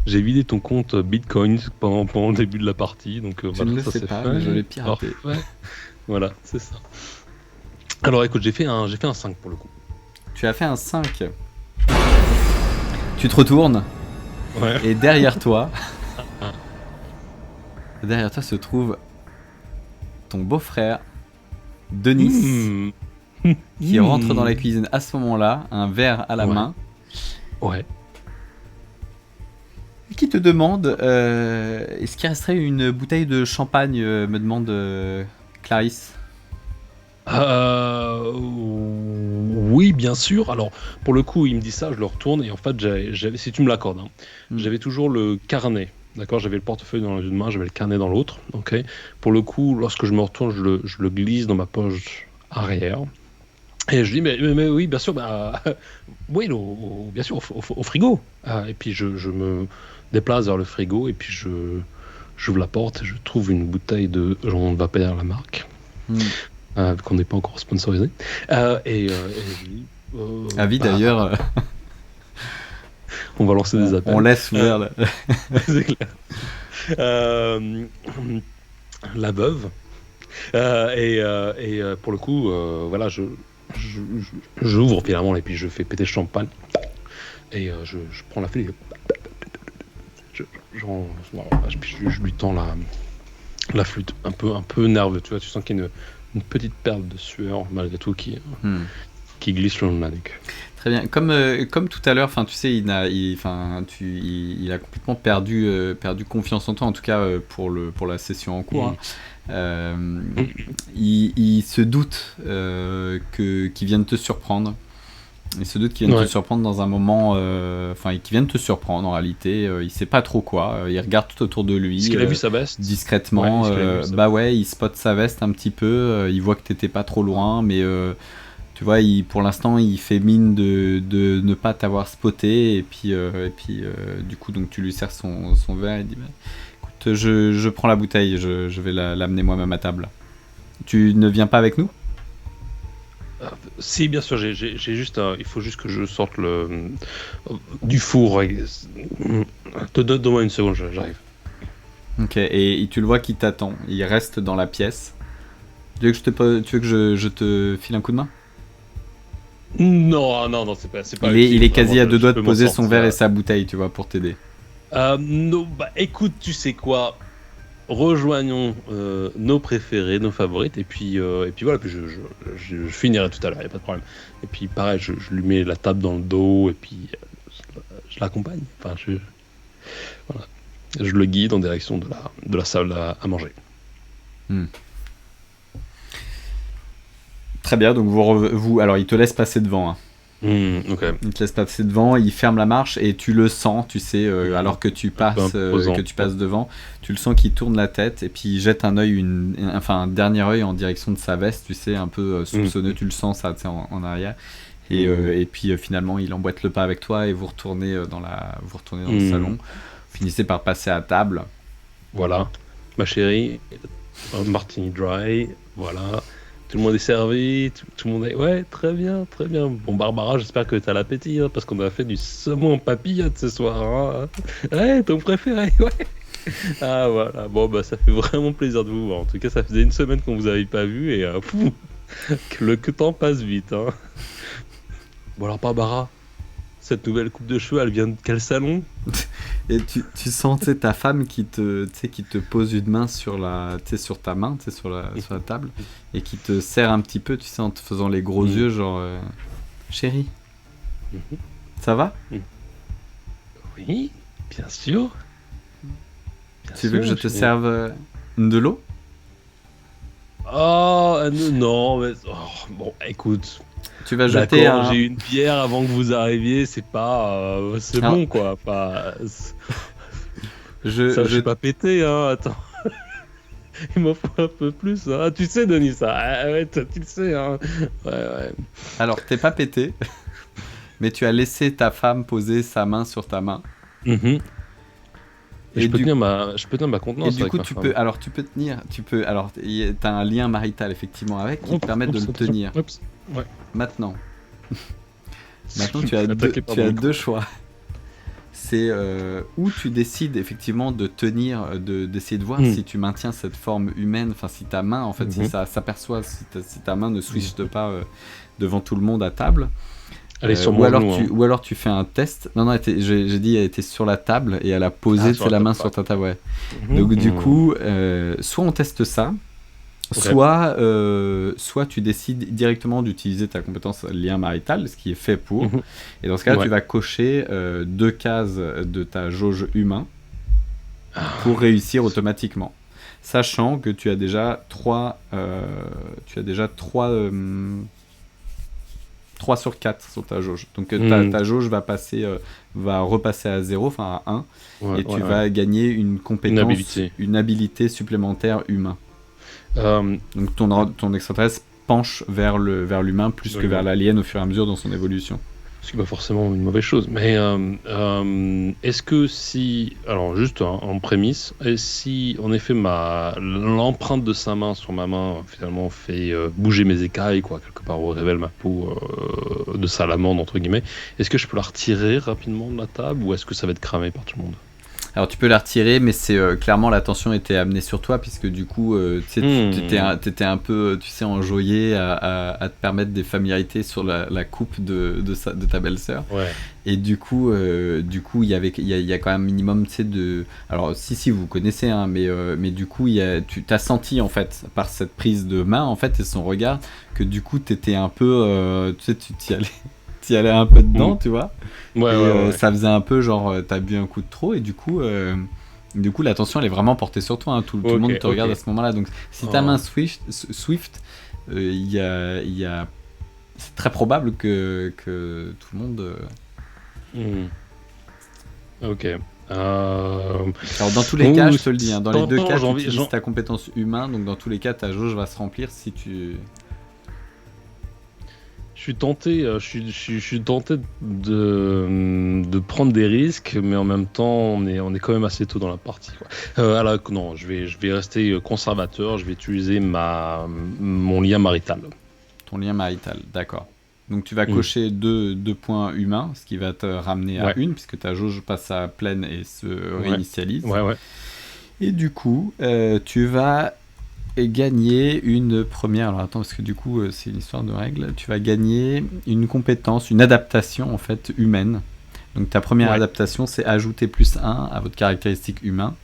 J'ai vidé ton compte Bitcoin pendant le début de la partie, donc je ne le sais pas, mais je l'ai piraté. Voilà, c'est ça. Alors écoute, j'ai fait un 5 pour le coup. Tu as fait un 5. Tu te retournes, et derrière toi se trouve ton beau-frère, Denis, qui rentre dans la cuisine à ce moment-là, un verre à la main. Ouais. Qui te demande est-ce qu'il resterait une bouteille de champagne, me demande Clarisse. Oui, bien sûr. Alors, pour le coup, il me dit ça, je le retourne et en fait, j'avais, si tu me l'accordes, j'avais toujours le carnet. D'accord, j'avais le portefeuille dans une main, j'avais le carnet dans l'autre. Ok. Pour le coup, lorsque je me retourne, je le glisse dans ma poche arrière. Et je dis mais oui, bien sûr, oui, bien sûr, au frigo. Et puis je me déplace vers le frigo et puis j'ouvre la porte et je trouve une bouteille de, on ne va pas dire la marque. qu'on n'est pas encore sponsorisé. Avis d'ailleurs. On va lancer des appels. On laisse ouvert. C'est clair. La veuve. Pour le coup, voilà, j'ouvre finalement et puis je fais péter le champagne. Et je prends la fille. Je lui tends la flûte, un peu nerveux, tu vois, tu sens qu'il y a une petite perle de sueur malgré tout qui glisse le long de la nuque. Très bien. Comme tout à l'heure, tu sais, il a complètement perdu confiance en toi, en tout cas pour la session en cours. Il se doute qu'il vienne te surprendre. Il se doute qu'il vienne te surprendre dans un moment, qu'il vienne te surprendre en réalité. Il sait pas trop quoi. Il regarde tout autour de lui. Est-ce qu'il a vu sa veste discrètement. Il spot sa veste un petit peu. Il voit que t'étais pas trop loin, mais tu vois, pour l'instant, il fait mine de ne pas t'avoir spoté. Et puis, du coup, donc tu lui sers son verre et il dit écoute, je prends la bouteille, je vais l'amener moi-même à table. Tu ne viens pas avec nous ? Si, bien sûr, j'ai juste il faut juste que je sorte du four. Donne-moi une seconde, j'arrive. Ok, et tu le vois qui t'attend. Il reste dans la pièce. Tu veux que je te file un coup de main ? Non, c'est pas. Il est quasi à deux doigts de poser son verre et sa bouteille, tu vois, pour t'aider. Non, écoute, tu sais quoi ? Rejoignons nos préférés, nos favorites, et puis voilà, puis je finirai tout à l'heure, y a pas de problème. Et puis pareil, je lui mets la table dans le dos, et puis je l'accompagne. Enfin, voilà, je le guide en direction de la salle à manger. Très bien, donc alors il te laisse passer devant. Okay. Il te laisse passer devant, il ferme la marche et tu le sens, tu sais, alors que tu passes devant, tu le sens qu'il tourne la tête et puis il jette un dernier œil en direction de sa veste, tu sais, un peu soupçonneux, tu le sens ça, tu sais, en arrière. Et puis finalement il emboîte le pas avec toi et vous retournez dans le salon. Vous finissez par passer à table. Voilà, ma chérie, un martini dry, voilà. Tout le monde est servi, tout le monde est... Ouais, très bien. Bon, Barbara, j'espère que t'as l'appétit, parce qu'on a fait du saumon papillote ce soir. Hein. Ouais, ton préféré, ouais. Ah, voilà. Bon, ça fait vraiment plaisir de vous voir. En tout cas, ça faisait une semaine qu'on vous avait pas vu et que le temps passe vite. Hein. Bon, alors, Barbara, cette nouvelle coupe de cheveux, elle vient de quel salon ? Et tu sens ta femme qui te pose une main sur ta main, sur la table, et qui te serre un petit peu, tu sais, en te faisant les gros yeux, genre chérie, ça va ? Oui, bien sûr. Tu veux que je te serve de l'eau ? Oh, non, mais... bon, écoute... Tu vas jeter j'ai eu une bière avant que vous arriviez, c'est pas... c'est bon, quoi. Pas... je suis pas pété, hein, attends. Il m'en faut un peu plus, hein. Tu sais, Denis, ça. Ouais, tu le sais, hein. Ouais. Alors, t'es pas pété, mais tu as laissé ta femme poser sa main sur ta main. Et je peux tenir ma contenance. Et du coup, tu peux tenir, t'as un lien marital effectivement avec qui te permet de le tenir. Ouais. Maintenant, tu as deux choix. C'est où tu décides effectivement de tenir, d'essayer de voir si tu maintiens cette forme humaine, enfin si ta main, en fait, si ça s'aperçoit, si ta main ne switchte pas devant tout le monde à table. Ou alors tu fais un test. Non, j'ai dit elle était sur la table et elle a posé la main sur ta table. Ouais. Donc du coup, soit on teste ça, soit tu décides directement d'utiliser ta compétence lien marital, ce qui est fait pour. Et dans ce cas-là, tu vas cocher 2 cases de ta jauge humain pour réussir automatiquement, sachant que tu as déjà 3 sur 4 sur ta jauge. Donc ta jauge va repasser à 0, enfin à 1, et tu vas gagner une compétence, une habilité supplémentaire humain. Donc ton extraterrestre penche vers l'humain plus que vers l'alien au fur et à mesure dans son évolution. Ce qui n'est pas forcément une mauvaise chose. Mais est-ce que si... Alors juste en prémisse, et si en effet l'empreinte de sa main sur ma main finalement fait bouger mes écailles, quoi, quelque part, ou révèle ma peau de salamandre, entre guillemets, est-ce que je peux la retirer rapidement de la table ou est-ce que ça va être cramé par tout le monde? Alors tu peux la retirer, mais c'est clairement l'attention était amenée sur toi, puisque du coup tu étais un peu, tu sais, enjoyé à te permettre des familiarités sur la coupe de ta belle-sœur. Ouais. Et du coup il y a quand même un minimum, tu sais, de... Alors si vous connaissez, hein, mais du coup tu t'as senti en fait par cette prise de main en fait et son regard que du coup t'étais un peu, tu sais, tu t'y allais un peu dedans, tu vois. Ouais. Ça faisait un peu genre t'as bu un coup de trop et du coup l'attention elle est vraiment portée sur toi, hein. Tout le monde te regarde à ce moment-là, donc si ta main Swift, il y a c'est très probable que tout le monde Ok. Alors dans tous les cas, je te le dis, hein, dans les deux cas tu utilises ta compétence humain, donc dans tous les cas ta jauge va se remplir si tu... Je suis tenté de prendre des risques, mais en même temps, on est quand même assez tôt dans la partie, quoi. Alors, non, je vais rester conservateur. Je vais utiliser mon lien marital. Ton lien marital, d'accord. Donc tu vas cocher deux points humains, ce qui va te ramener à une, puisque ta jauge passe à pleine et se réinitialise. Ouais. Et du coup, tu vas gagner une première... Alors attends, parce que du coup, c'est une histoire de règles. Tu vas gagner une compétence, une adaptation en fait humaine. Donc ta première adaptation, c'est ajouter +1 à votre caractéristique humain.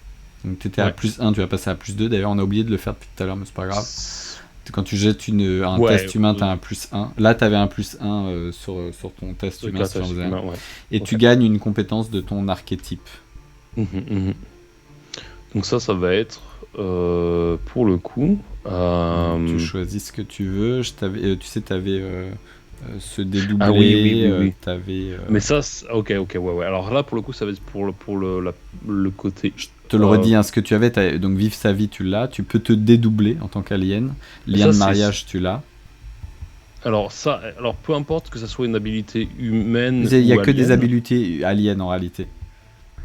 Donc tu étais à +1, tu vas passer à +2. D'ailleurs, on a oublié de le faire depuis tout à l'heure, mais c'est pas grave. Quand tu jettes un test humain, tu as un +1. Là, tu avais un +1 sur ton test humain. Et tu gagnes une compétence de ton archétype. Donc ça va être... pour le coup... Tu choisis ce que tu veux. Tu sais, tu avais se dédoubler. Oui. T'avais, Mais ça, ok, ouais. Alors là, pour le coup, ça va être pour le côté... Je te le redis, hein, ce que tu avais, donc vivre sa vie, tu l'as. Tu peux te dédoubler en tant qu'alien. Lien de mariage, tu l'as. Alors peu importe que ça soit une habilité humaine. Il n'y a que des habilités aliens en réalité.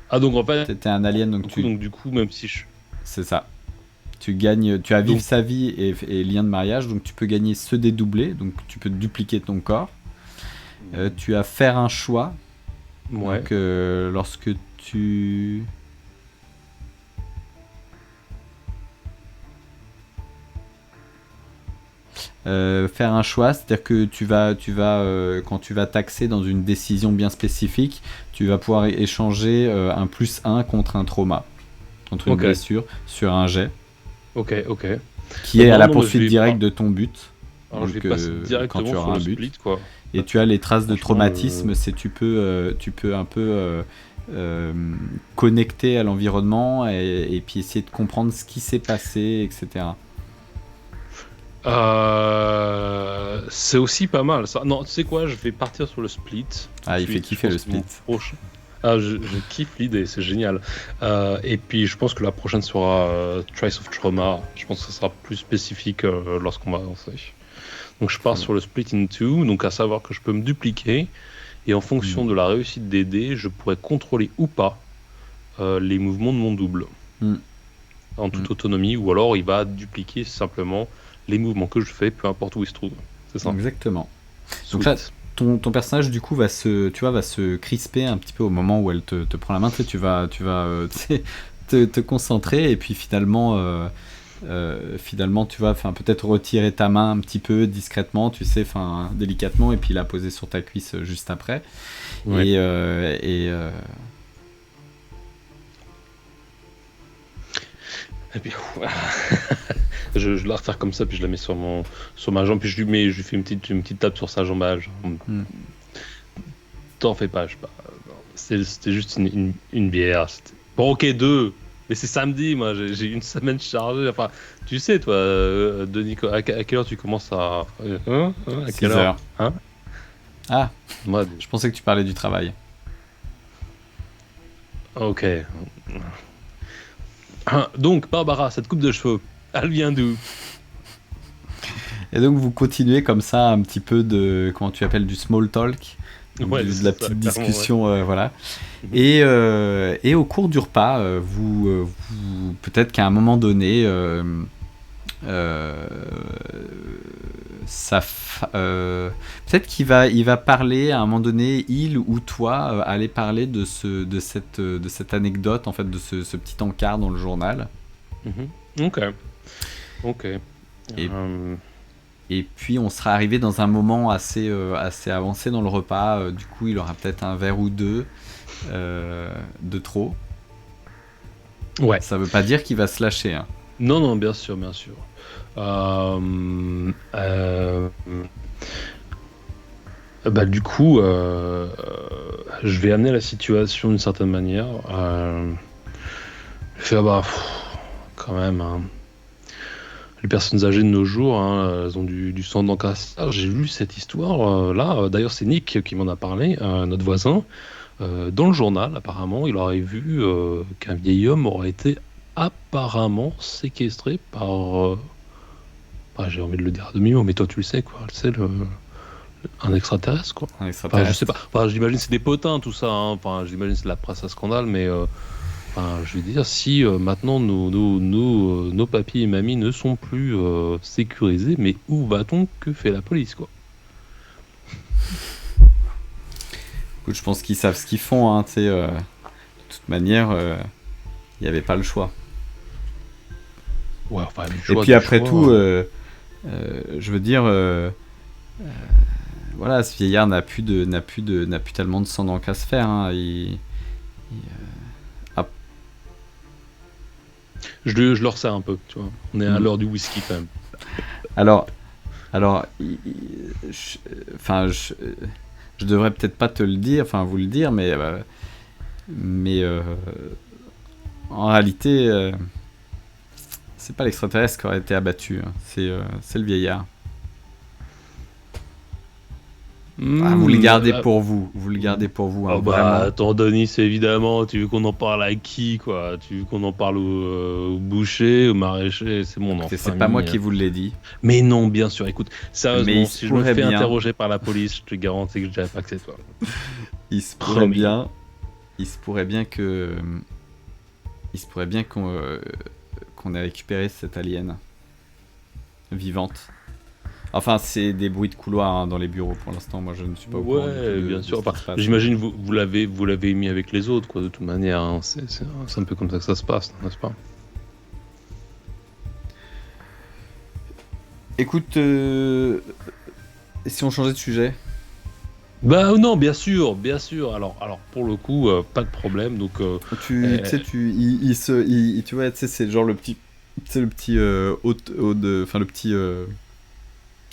Ah, donc en fait... T'étais un alien, donc du coup, même si je... C'est ça. Tu as vivre sa vie et lien de mariage, donc tu peux gagner se dédoubler, donc tu peux dupliquer ton corps. Tu as faire un choix. Ouais. Donc lorsque tu... faire un choix, c'est-à-dire que tu vas quand tu vas t'axer dans une décision bien spécifique, tu vas pouvoir échanger un +1 contre un trauma, contre une blessure, sur un jet. Ok. Qui est à la poursuite directe de ton but. Alors donc, je vais passer directement quand tu auras un but. Split, quoi. Et tu as les traces de traumatisme, c'est tu peux un peu connecter à l'environnement et puis essayer de comprendre ce qui s'est passé, etc. C'est aussi pas mal ça. Non, tu sais quoi, je vais partir sur le split. Ah, il fait kiffer le split. Je kiffe l'idée, c'est génial. Et puis je pense que la prochaine sera Trace of Trauma. Je pense que ça sera plus spécifique lorsqu'on va avancer. Donc je pars sur le split in two, donc à savoir que je peux me dupliquer et en fonction de la réussite des dés, je pourrais contrôler ou pas les mouvements de mon double en toute autonomie, ou alors il va dupliquer simplement les mouvements que je fais, peu importe où il se trouve. C'est ça. Exactement. Donc là, ton personnage du coup va se crisper un petit peu au moment où elle te prend la main. Tu vas te concentrer et puis finalement tu vas peut-être retirer ta main un petit peu discrètement, tu sais, délicatement, et puis la poser sur ta cuisse juste après. Ouais. Et puis je la retire comme ça, puis je la mets sur ma jambe, puis je lui fais une petite tape sur sa jambe. T'en fais pas, c'était juste une bière. Bon, ok, 2, mais c'est samedi, moi j'ai une semaine chargée. Enfin, tu sais, toi, Denis, à quelle heure tu commences à 6 heures. Hein? Ah, moi, je pensais que tu parlais du travail. Ok. Donc, Barbara, cette coupe de cheveux, elle vient d'où? Et donc vous continuez comme ça un petit peu de, comment tu appelles, du small talk, Ouais, de la petite discussion, ouais. voilà. Et au cours du repas, peut-être qu'à un moment donné, peut-être qu'il va parler à un moment donné, il ou toi, aller parler de cette anecdote, en fait, de ce petit encart dans le journal. Ok. Et puis on sera arrivé dans un moment assez avancé dans le repas. Du coup, il aura peut-être un verre ou deux de trop. Ouais. Ça veut pas dire qu'il va se lâcher. Hein. Non, bien sûr. Du coup, je vais amener la situation d'une certaine manière. Je vais faire, quand même. Hein. Les personnes âgées de nos jours, hein, elles ont du sang d'encassage. J'ai lu cette histoire là. D'ailleurs, c'est Nick qui m'en a parlé, notre voisin. Dans le journal, apparemment, il aurait vu qu'un vieil homme aurait été apparemment séquestré par. J'ai envie de le dire à demi-mot, mais toi tu le sais, quoi. C'est un extraterrestre, quoi. Un extraterrestre. Je sais pas. J'imagine c'est des potins, tout ça. Hein. J'imagine c'est de la presse à scandale, mais. Je veux dire, si maintenant nos papis et mamies ne sont plus sécurisés, mais où va-t-on? Que fait la police, quoi? Écoute, je pense qu'ils savent ce qu'ils font, hein, de toute manière, il n'y avait pas le choix. Ouais, et puis après tout, je veux dire, voilà, ce vieillard n'a plus tellement de sang dans le cas à se faire. Hein, je le resserre un peu, tu vois. On est à l'heure du whisky quand même. Alors, je devrais peut-être pas te le dire, enfin vous le dire, mais en réalité, c'est pas l'extraterrestre qui aurait été abattu, hein, c'est le vieillard. Vous le gardez pour vous. Hein, vraiment. Attends, Denis, évidemment, tu veux qu'on en parle à qui, quoi? Tu veux qu'on en parle au boucher, au maraîcher? C'est mon enfant. C'est pas moi qui vous l'ai dit. Mais non, bien sûr. Écoute, sérieusement, si je me fais bien... interroger par la police, je te garantis que je dirais pas que c'est toi. Il se pourrait bien qu'on ait récupéré cette alien vivante. Enfin, c'est des bruits de couloir, hein, dans les bureaux pour l'instant. Moi, je ne suis pas au courant. Ouais, bien sûr. J'imagine vous l'avez mis avec les autres, quoi, de toute manière. Hein. C'est un peu comme ça que ça se passe, n'est-ce pas? Écoute, et si on changeait de sujet? Non, bien sûr. Alors pour le coup, pas de problème. Donc, tu vois, c'est genre le petit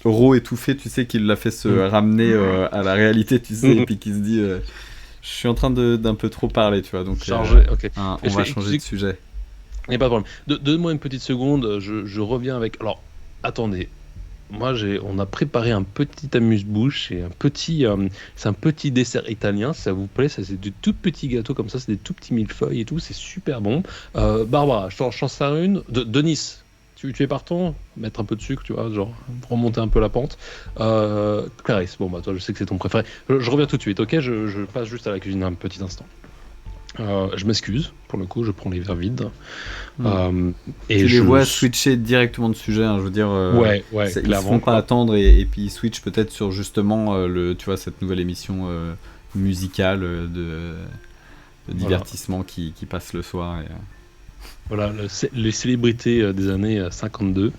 Ro étouffé, tu sais, qu'il l'a fait se ramener à la réalité, tu sais, et puis qui se dit je suis en train d'un peu trop parler, tu vois, donc okay. On va changer de sujet. Il n'y a pas de problème. Donne-moi une petite seconde, je reviens avec... Alors, attendez, on a préparé un petit amuse-bouche et c'est un petit dessert italien, si ça vous plaît. Ça, c'est des tout petits gâteaux comme ça, c'est des tout petits millefeuilles et tout, c'est super bon. Barbara, je t'en sers une. Denis, tu es partant? Mettre un peu de sucre, tu vois, genre remonter un peu la pente. Clarisse, toi je sais que c'est ton préféré. Je reviens tout de suite, ok? Je passe juste à la cuisine un petit instant. Je m'excuse, pour le coup, je prends les verres vides. Et tu les vois switcher directement de sujet, hein, je veux dire. Ouais, ils ne font pas attendre et puis ils switchent peut-être sur justement tu vois, cette nouvelle émission musicale de divertissement qui passe le soir. Voilà, les célébrités des années 52.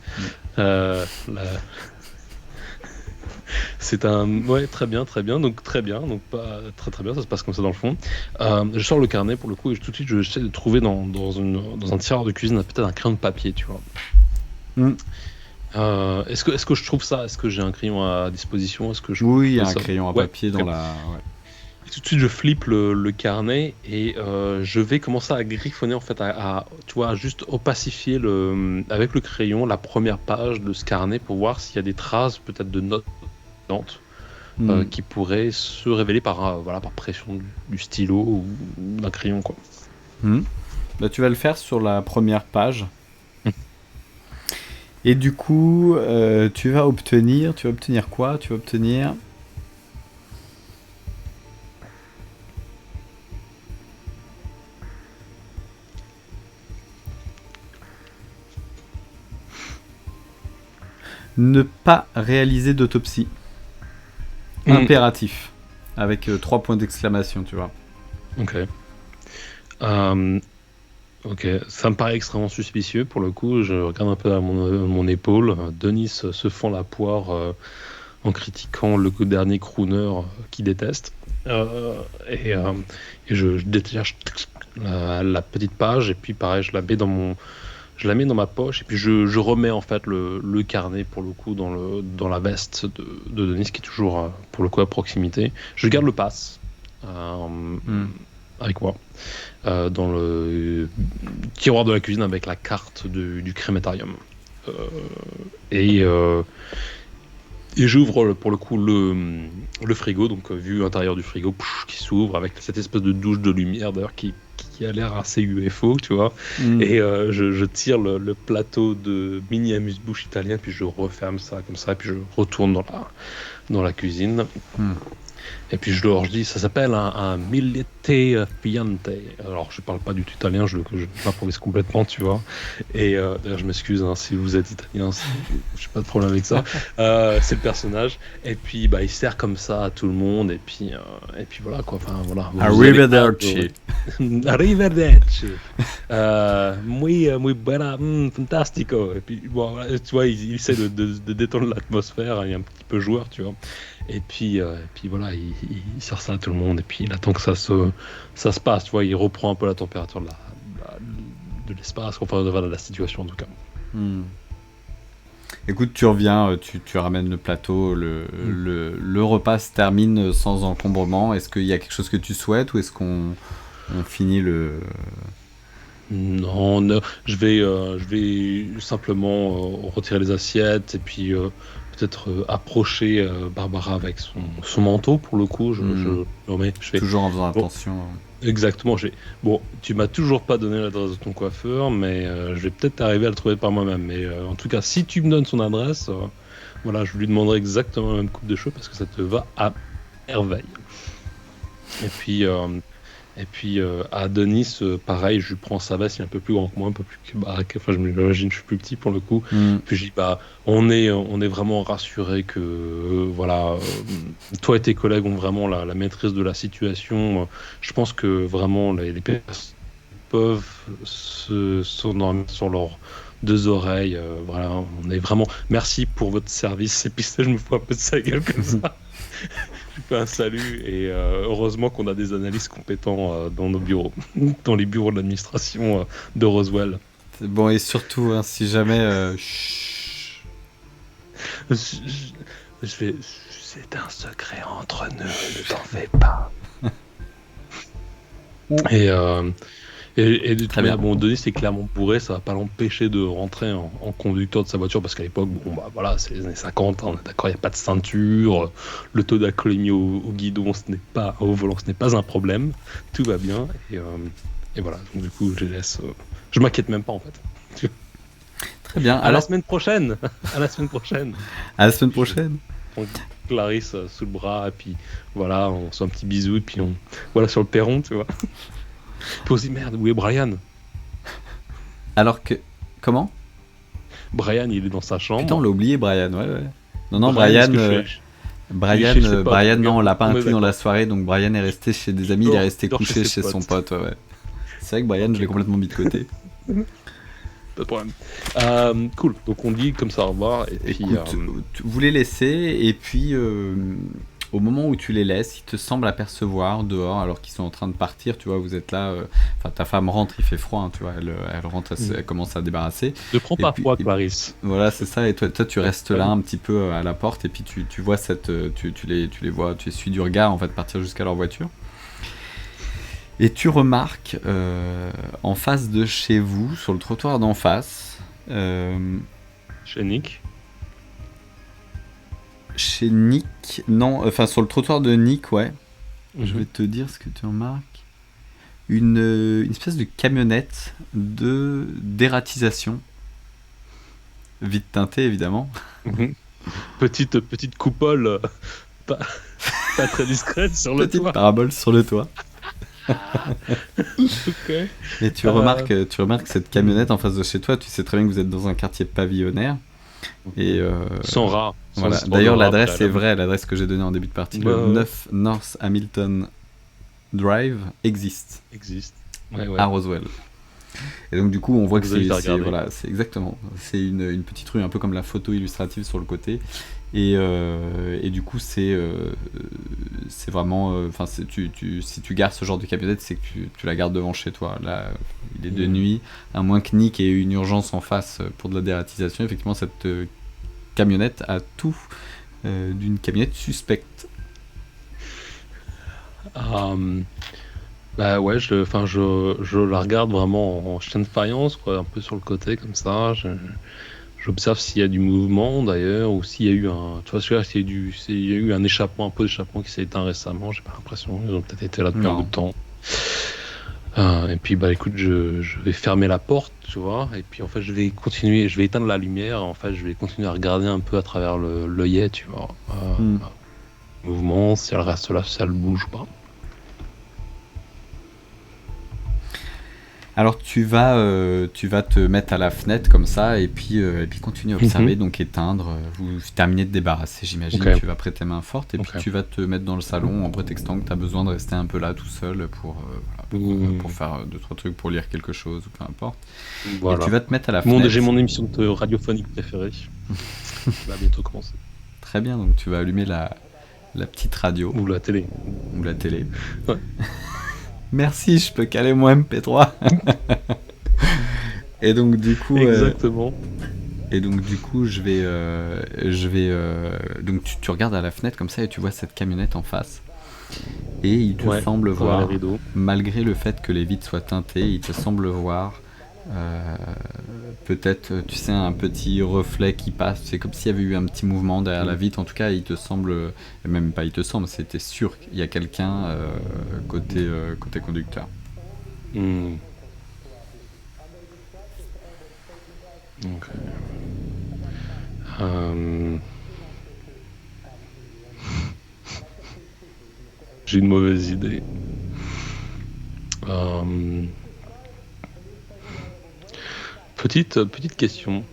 C'est un... Ouais, très bien, donc très bien, donc pas très bien, ça se passe comme ça dans le fond. Je sors le carnet pour le coup et tout de suite j'essaie de trouver dans un tiroir de cuisine peut-être un crayon de papier, tu vois. Est-ce que je trouve ça? Est-ce que j'ai un crayon à disposition? Oui, il y a un crayon à papier dans la... Ouais. Et tout de suite je flippe le carnet et je vais commencer à griffonner en fait, tu vois, juste opacifier avec le crayon la première page de ce carnet pour voir s'il y a des traces peut-être de notes qui pourraient se révéler par pression du stylo ou d'un crayon, quoi. Tu vas le faire sur la première page. Et du coup, tu vas obtenir quoi? Tu vas obtenir Ne pas réaliser d'autopsie. Impératif. Avec 3 points d'exclamation, tu vois. Ok. Ok, ça me paraît extrêmement suspicieux pour le coup. Je regarde un peu à mon épaule. Denis se fend la poire en critiquant le dernier crooner qu'il déteste. Et je détache la petite page et puis pareil, je la mets dans ma poche et puis je remets en fait le carnet pour le coup dans la veste de Denis qui est toujours pour le coup à proximité. Je garde le pass avec moi dans le tiroir de la cuisine avec la carte du crématorium et j'ouvre pour le coup le frigo, donc vue intérieure du frigo qui s'ouvre avec cette espèce de douche de lumière d'ailleurs qui a l'air assez UFO, tu vois. Et je tire le plateau de mini amuse-bouche italien, puis je referme ça comme ça, puis je retourne dans la cuisine. Et puis je leur dis, ça s'appelle un millete fiante. Alors je parle pas du tout italien, je m'improvise complètement, tu vois. Et d'ailleurs je m'excuse si vous êtes italien, j'ai pas de problème avec ça. C'est le personnage. Et puis il sert comme ça à tout le monde. Et puis voilà quoi. Enfin voilà. Arrivederci. Arrivederci. Muy buena, fantastico. Et puis bon, voilà, tu vois, il essaie de détendre l'atmosphère. Il est un petit peu joueur, tu vois. Et puis voilà, il sert ça à tout le monde et puis il attend que ça se passe, tu vois, il reprend un peu la température de l'espace, enfin de la situation en tout cas. Écoute, tu reviens, tu ramènes le plateau, le repas se termine sans encombrement. Est-ce qu'il y a quelque chose que tu souhaites ou est-ce qu'on finit le... Non, je vais simplement retirer les assiettes et puis peut-être approcher Barbara avec son manteau pour le coup. Je fais toujours en faisant attention. Exactement. Bon, tu m'as toujours pas donné l'adresse de ton coiffeur, mais je vais peut-être arriver à le trouver par moi-même. Mais en tout cas, si tu me donnes son adresse, voilà, je lui demanderai exactement la même coupe de cheveux parce que ça te va à merveille. Et puis à Denis, pareil, je lui prends sa veste, il est un peu plus grand que moi, un peu plus enfin je m'imagine, je suis plus petit pour le coup. Puis je dis on est vraiment rassurés que voilà, toi et tes collègues ont vraiment la maîtrise de la situation. Je pense que vraiment les personnes peuvent s'endormir sur leurs 2 oreilles. Voilà, on est vraiment merci pour votre service. Et puis je me fous un peu de sa gueule comme ça. Je fais un salut et heureusement qu'on a des analystes compétents dans nos bureaux, dans les bureaux de l'administration de Roswell. Bon, et surtout, si jamais... C'est un secret entre nous, ne t'en fais pas. Et très bien. Bon, Denis c'est clairement bourré, ça va pas l'empêcher de rentrer en conducteur de sa voiture parce qu'à l'époque, voilà, c'est les années 50, on est d'accord, il n'y a pas de ceinture, le taux d'alcoolémie au guidon, au volant, ce n'est pas un problème, tout va bien, et voilà, donc du coup, je les laisse, je m'inquiète même pas en fait. Très bien. À la semaine prochaine. À la semaine prochaine. À la semaine prochaine. On Clarisse sous le bras, et puis voilà, on se fait un petit bisou, et puis voilà, sur le perron, tu vois. Puis aussi, merde, où est Brian? Alors que... Comment? Brian, il est dans sa chambre. Putain, on l'a oublié, Brian, ouais. Non, Brian... Brian, non, on l'a pas inclus dans la soirée, donc Brian est resté chez des amis, il est resté couché chez son pote, ouais. C'est vrai que Brian, je l'ai complètement mis de côté. Pas de problème. Cool, donc on dit comme ça au revoir. Et puis, vous les laissez, et puis au moment où tu les laisses, il te semble apercevoir dehors, alors qu'ils sont en train de partir, tu vois, vous êtes là, ta femme rentre, il fait froid, hein, tu vois, elle rentre, elle commence à débarrasser. Ne prends pas froid, Clarisse. Voilà, c'est ça, et toi tu restes là un petit peu à la porte, et puis tu vois tu les vois, tu essuies du regard, en fait, partir jusqu'à leur voiture. Et tu remarques, en face de chez vous, sur le trottoir d'en face... Chez Nick. Chez Nick, non, enfin sur le trottoir de Nick, ouais. Je vais te dire ce que tu remarques. Une espèce de camionnette d'ératisation. Vite teintée, évidemment. Petite coupole pas très discrète sur le toit. Petite parabole sur le toit. Okay. Et tu remarques cette camionnette en face de chez toi. Tu sais très bien que vous êtes dans un quartier pavillonnaire. Et sans rare. Voilà. D'ailleurs, l'adresse est vraie, l'adresse que j'ai donnée en début de partie, le 9 North Hamilton Drive existe. À Roswell. Et donc du coup, on voit que c'est exactement, c'est une petite rue un peu comme la photo illustrative sur le côté. Et du coup, c'est vraiment, si tu gares ce genre de camionnette, c'est que tu la gardes devant chez toi. Là, il est de nuit, à moins que Nick ait une urgence en face pour de la dératisation. Effectivement, cette camionnette a tout d'une camionnette suspecte. Bah ouais, je la regarde vraiment en chien de faïence, quoi, un peu sur le côté comme ça. J'observe s'il y a du mouvement d'ailleurs, ou s'il y a eu s'il y a eu un échappement, un peu d'échappement qui s'est éteint récemment. J'ai pas l'impression. Ils ont peut-être été là depuis un bout de temps. Et puis bah écoute, je vais fermer la porte, tu vois, et puis en fait je vais éteindre la lumière. En fait, je vais continuer à regarder un peu à travers l'œillet, tu vois, mouvement, si elle reste là, si elle bouge ou pas. Alors tu vas te mettre à la fenêtre comme ça et puis continuer à observer, donc éteindre. Vous terminez de débarrasser, j'imagine. Okay. Tu vas prêter main forte et puis tu vas te mettre dans le salon en prétextant que tu as besoin de rester un peu là tout seul pour faire 2-3 trucs, pour lire quelque chose ou peu importe. Voilà. Et tu vas te mettre à la fenêtre. J'ai mon émission radiophonique préférée. Ça va bientôt commencer. Très bien, donc tu vas allumer la petite radio. Ou la télé. Ouais. Merci, je peux caler mon MP3. Et donc du coup, exactement. Et donc du coup, je vais donc tu regardes à la fenêtre comme ça et tu vois cette camionnette en face. Et il te semble voir, malgré le fait que les vitres soient teintées, il te semble voir peut-être, tu sais, un petit reflet qui passe. C'est comme s'il y avait eu un petit mouvement derrière la vitre. En tout cas, il te semble, même pas il te semble, c'était sûr qu'il y a quelqu'un côté conducteur. Okay. J'ai une mauvaise idée. Petite question.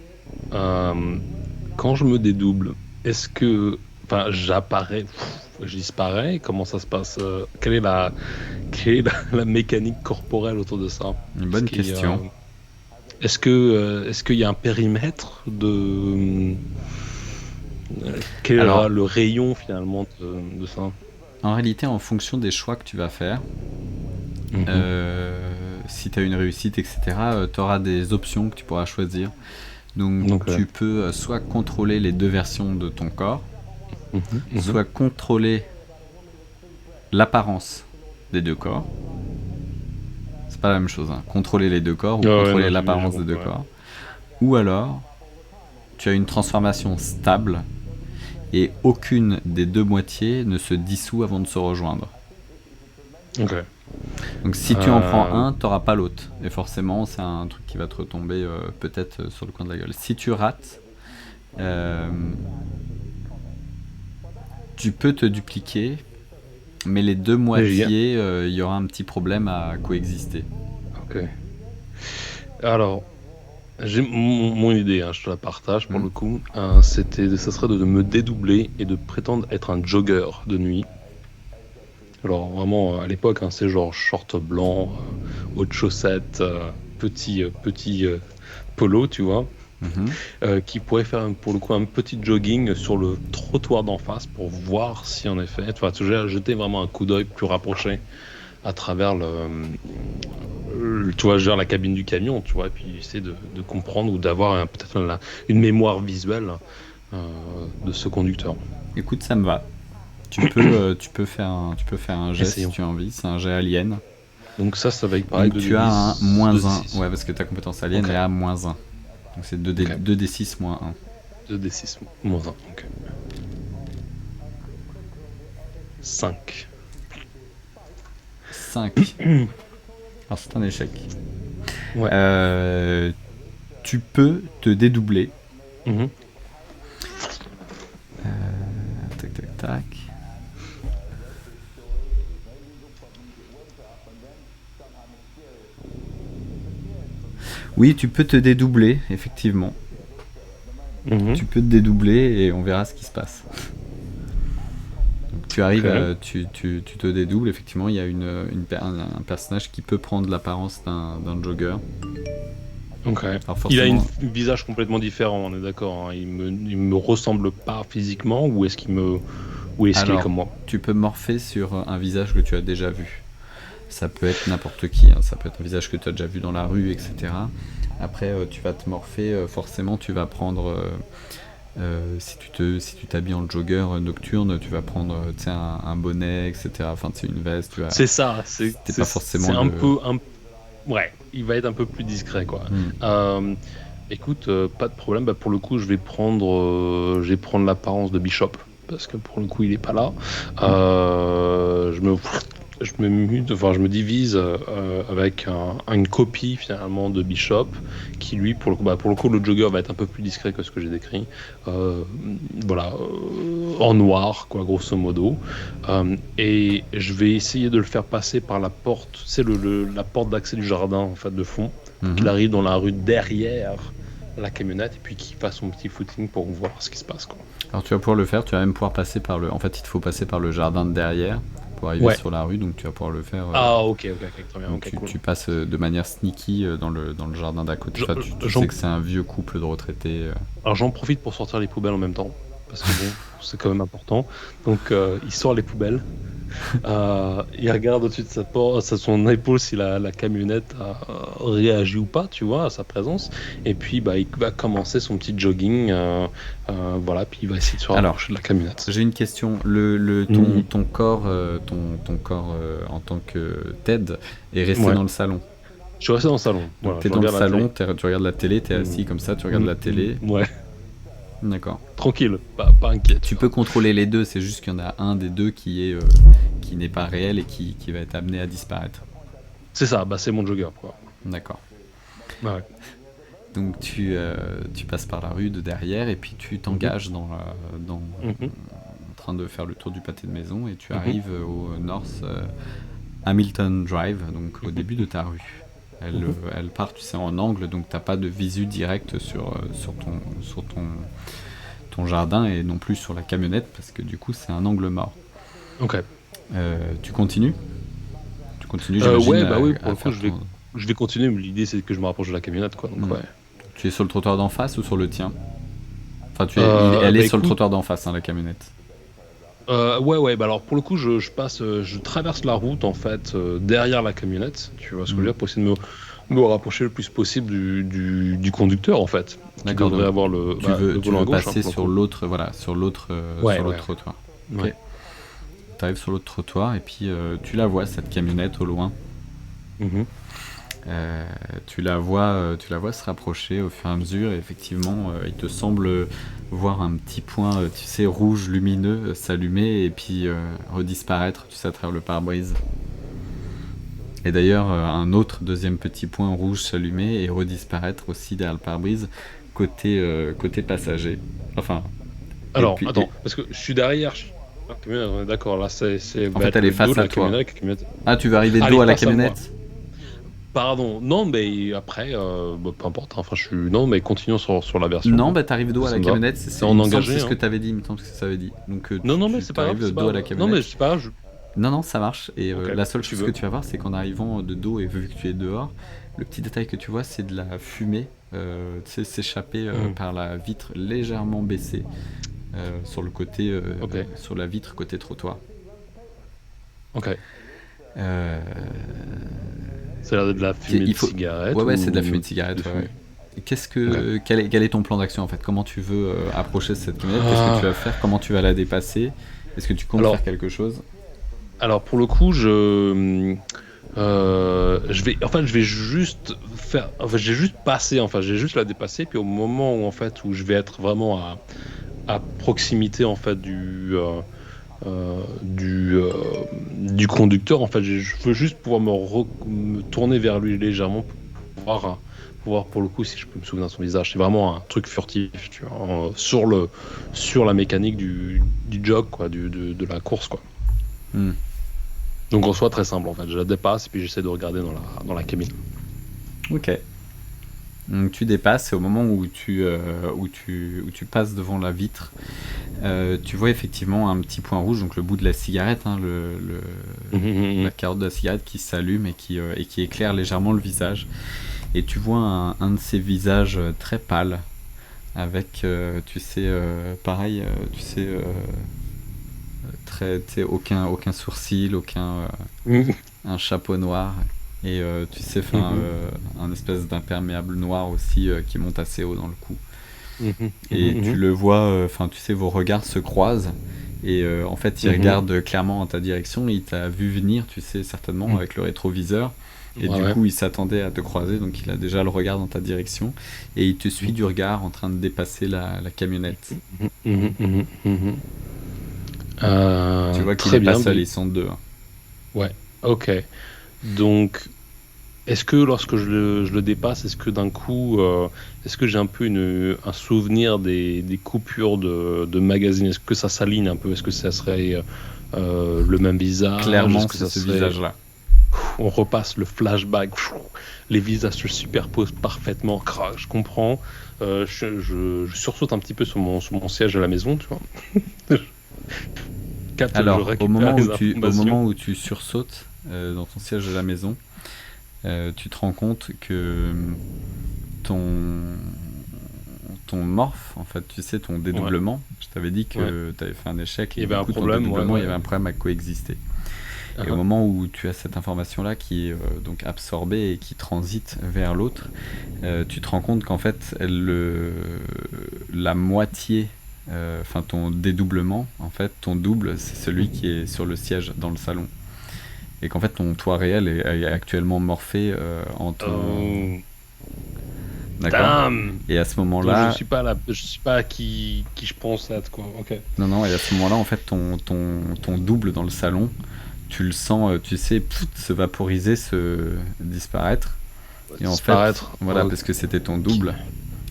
Quand je me dédouble, est-ce que, j'apparais, je disparais? Comment ça se passe? Quelle est la mécanique corporelle autour de ça? Une bonne question. Est-ce qu'il y a un périmètre de quel est le rayon finalement de ça? En réalité, en fonction des choix que tu vas faire, si tu as une réussite, etc., tu auras des options que tu pourras choisir. Donc tu peux soit contrôler les deux versions de ton corps, soit contrôler l'apparence des deux corps. C'est pas la même chose, hein. Contrôler les deux corps ou contrôler l'apparence des deux corps. Ou alors, tu as une transformation stable et aucune des deux moitiés ne se dissout avant de se rejoindre. Ok. Donc si tu en prends un, tu n'auras pas l'autre. Et forcément, c'est un truc qui va te retomber peut-être sur le coin de la gueule. Si tu rates, tu peux te dupliquer, mais les deux moitiés, il y aura un petit problème à coexister. Ok. Alors, j'ai mon idée, hein, je te la partage pour le coup. Ça serait de me dédoubler et de prétendre être un jogger de nuit. Alors vraiment, à l'époque, hein, c'est genre short blanc, haute chaussette, petit polo, tu vois, qui pourrait faire pour le coup un petit jogging sur le trottoir d'en face pour voir si en effet, tu vois, jeter vraiment un coup d'œil plus rapproché à travers tu vois, genre la cabine du camion, tu vois, et puis essayer de comprendre ou d'avoir peut-être une mémoire visuelle de ce conducteur. Écoute, ça me va. Tu peux faire un jet si tu as envie, c'est un jet alien. Donc ça va être pareil. Donc tu as un -1, ouais, parce que ta compétence alien est à -1. Donc c'est 2d6 -1. 2d6 -1, ok. 5. 5. Alors c'est un échec. Ouais. Tu peux te dédoubler. Tac. Oui, tu peux te dédoubler, effectivement. Tu peux te dédoubler et on verra ce qui se passe. Donc, tu arrives, tu te dédoubles. Effectivement, il y a un personnage qui peut prendre l'apparence d'un jogger. Ok. Alors, Il a forcément, un visage complètement différent, on est d'accord. Hein. Il me ressemble pas physiquement ou est-ce qu'il est comme moi? tu peux morpher sur un visage que tu as déjà vu. Ça peut être n'importe qui, hein. Ça peut être un visage que tu as déjà vu dans la rue, etc. Après, tu vas te morpher, forcément, tu vas prendre, si tu t'habilles en jogger nocturne, tu vas prendre un bonnet, etc. Enfin, c'est une veste. C'est ça, c'est pas forcément c'est un peu. Ouais, il va être un peu plus discret, quoi. Écoute, pas de problème. Bah, pour le coup, je vais prendre l'apparence de Bishop parce que pour le coup, il est pas là. Je me divise avec une copie finalement de Bishop qui lui pour le coup le jogger va être un peu plus discret que ce que j'ai décrit, en noir quoi grosso modo, et je vais essayer de le faire passer par la porte, c'est la porte d'accès du jardin en fait de fond, qu'il arrive dans la rue derrière la camionnette et puis qu'il fasse son petit footing pour voir ce qui se passe quoi. Alors tu vas pouvoir le faire, tu vas même pouvoir passer en fait il te faut passer par le jardin de derrière pour arriver sur la rue, donc tu vas pouvoir le faire. Ok, très bien. Cool. Tu passes de manière sneaky dans le jardin d'à côté. Tu sais que c'est un vieux couple de retraités. Alors j'en profite pour sortir les poubelles en même temps, parce que bon, c'est quand même important. Donc il sort les poubelles, il regarde au-dessus de son épaule si la camionnette a réagi ou pas, tu vois, à sa présence. Et puis il va commencer son petit jogging, puis il va essayer de se rapprocher de la camionnette. J'ai une question. Ton corps, ton corps en tant que Ted est resté dans le salon. Je suis resté dans le salon. Voilà, t'es dans le salon, tu regardes la télé, t'es assis comme ça, tu regardes la télé. Ouais. D'accord. Tranquille, pas inquiet. Tu peux contrôler les deux, c'est juste qu'il y en a un des deux qui n'est pas réel et qui va être amené à disparaître. C'est ça, c'est mon jogger quoi. D'accord. Ouais. Donc tu passes par la rue de derrière et puis tu t'engages en train de faire le tour du pâté de maison et tu arrives au North Hamilton Drive, donc au début de ta rue. Elle part, tu sais, en angle, donc t'as pas de visu direct sur ton jardin et non plus sur la camionnette parce que du coup c'est un angle mort. Ok. Tu continues, oui, pour le coup je vais continuer, mais l'idée c'est que je me rapproche de la camionnette quoi. Donc, ouais. Tu es sur le trottoir d'en face ou sur le tien? Enfin, elle est sur le trottoir d'en face, hein, la camionnette. Alors pour le coup je traverse la route en fait derrière la camionnette, tu vois ce que je veux dire, pour essayer de me rapprocher le plus possible du conducteur en fait. D'accord, qui devrait avoir tu veux passer sur l'autre trottoir. Ouais. Okay. Tu arrives sur l'autre trottoir et puis tu la vois cette camionnette au loin. Tu la vois se rapprocher au fur et à mesure et effectivement il te semble voir un petit point rouge lumineux s'allumer et puis redisparaître à travers le pare-brise. Et d'ailleurs un autre deuxième petit point rouge s'allumer et redisparaître aussi derrière le pare-brise côté passager. Enfin. Alors attends, parce que je suis derrière. On est d'accord, là c'est en fait elle est face à toi. Ah, tu vas arriver de dos à la camionnette? Pardon, non, mais après, peu importe. Enfin, mais continuons sur la version. Non, t'arrives dos à la camionnette, c'est en engagé. C'est ce que t'avais dit, il me semble que ça avait dit. Donc, non, mais c'est pas grave. Dos à la camionnette. Non, mais c'est pas grave. Non, ça marche. Et la seule chose que tu vas voir, c'est qu'en arrivant de dos et vu que tu es dehors, le petit détail que tu vois, c'est de la fumée s'échapper par la vitre légèrement baissée sur le côté, sur la vitre côté trottoir. Ok. C'est l'air de la fumée de cigarette. Ouais, c'est de la fumée de cigarette. Ouais. Quel est ton plan d'action en fait? Comment tu veux approcher cette camionnette? Qu'est-ce que tu vas faire? Comment tu vas la dépasser? Est-ce que tu comptes faire quelque chose? Alors pour le coup, je vais juste faire. Enfin, j'ai juste passé. Enfin, j'ai juste la dépasser. Puis au moment où je vais être vraiment à proximité en fait du conducteur, en fait, je veux juste pouvoir me tourner vers lui légèrement pour pouvoir pour le coup, si je peux me souvenir de son visage. C'est vraiment un truc furtif, tu vois, sur la mécanique du jog, quoi, de la course, quoi. Donc en soi très simple, en fait, je la dépasse et puis j'essaie de regarder dans la cabine. Ok. Donc tu dépasses et au moment où tu passes devant la vitre, tu vois effectivement un petit point rouge, donc le bout de la cigarette, hein, la carotte de la cigarette qui s'allume et qui éclaire légèrement le visage. Et tu vois un de ces visages très pâles, avec, pareil, aucun sourcil, un chapeau noir. Et un espèce d'imperméable noir aussi qui monte assez haut dans le cou. Et tu le vois, vos regards se croisent. Et en fait, il regarde clairement en ta direction. Il t'a vu venir, tu sais, certainement, avec le rétroviseur. Et du coup, il s'attendait à te croiser. Donc, il a déjà le regard dans ta direction. Et il te suit du regard en train de dépasser la camionnette. Tu vois qu'il n'est pas seul, ils sont deux. Ouais, ok. Donc, est-ce que lorsque je le dépasse, est-ce que d'un coup, est-ce que j'ai un peu un souvenir des coupures de magazines? Est-ce que ça s'aligne un peu? Est-ce que ça serait le même visage? Clairement, c'est ce visage-là. On repasse le flashback, les visages se superposent parfaitement. Je comprends. Je sursaute un petit peu sur mon siège à la maison, tu vois. Alors, au moment où tu sursautes dans ton siège de la maison, tu te rends compte que ton morph, en fait, tu sais, ton dédoublement, je t'avais dit que tu avais fait un échec et il y avait du coup, ton dédoublement, il y avait un problème à coexister. Et au moment où tu as cette information-là qui est donc absorbée et qui transite vers l'autre, tu te rends compte qu'en fait, la moitié, ton dédoublement, en fait, ton double, c'est celui qui est sur le siège dans le salon. Et qu'en fait, ton toi réel est actuellement morphé en ton... D'accord. Damn. Et à ce moment-là... Donc, je suis pas à qui je pense être, quoi. Ok. Non, et à ce moment-là, en fait, ton double dans le salon, tu le sens, tu sais, se vaporiser, se disparaître. Et en fait, voilà, parce que c'était ton double.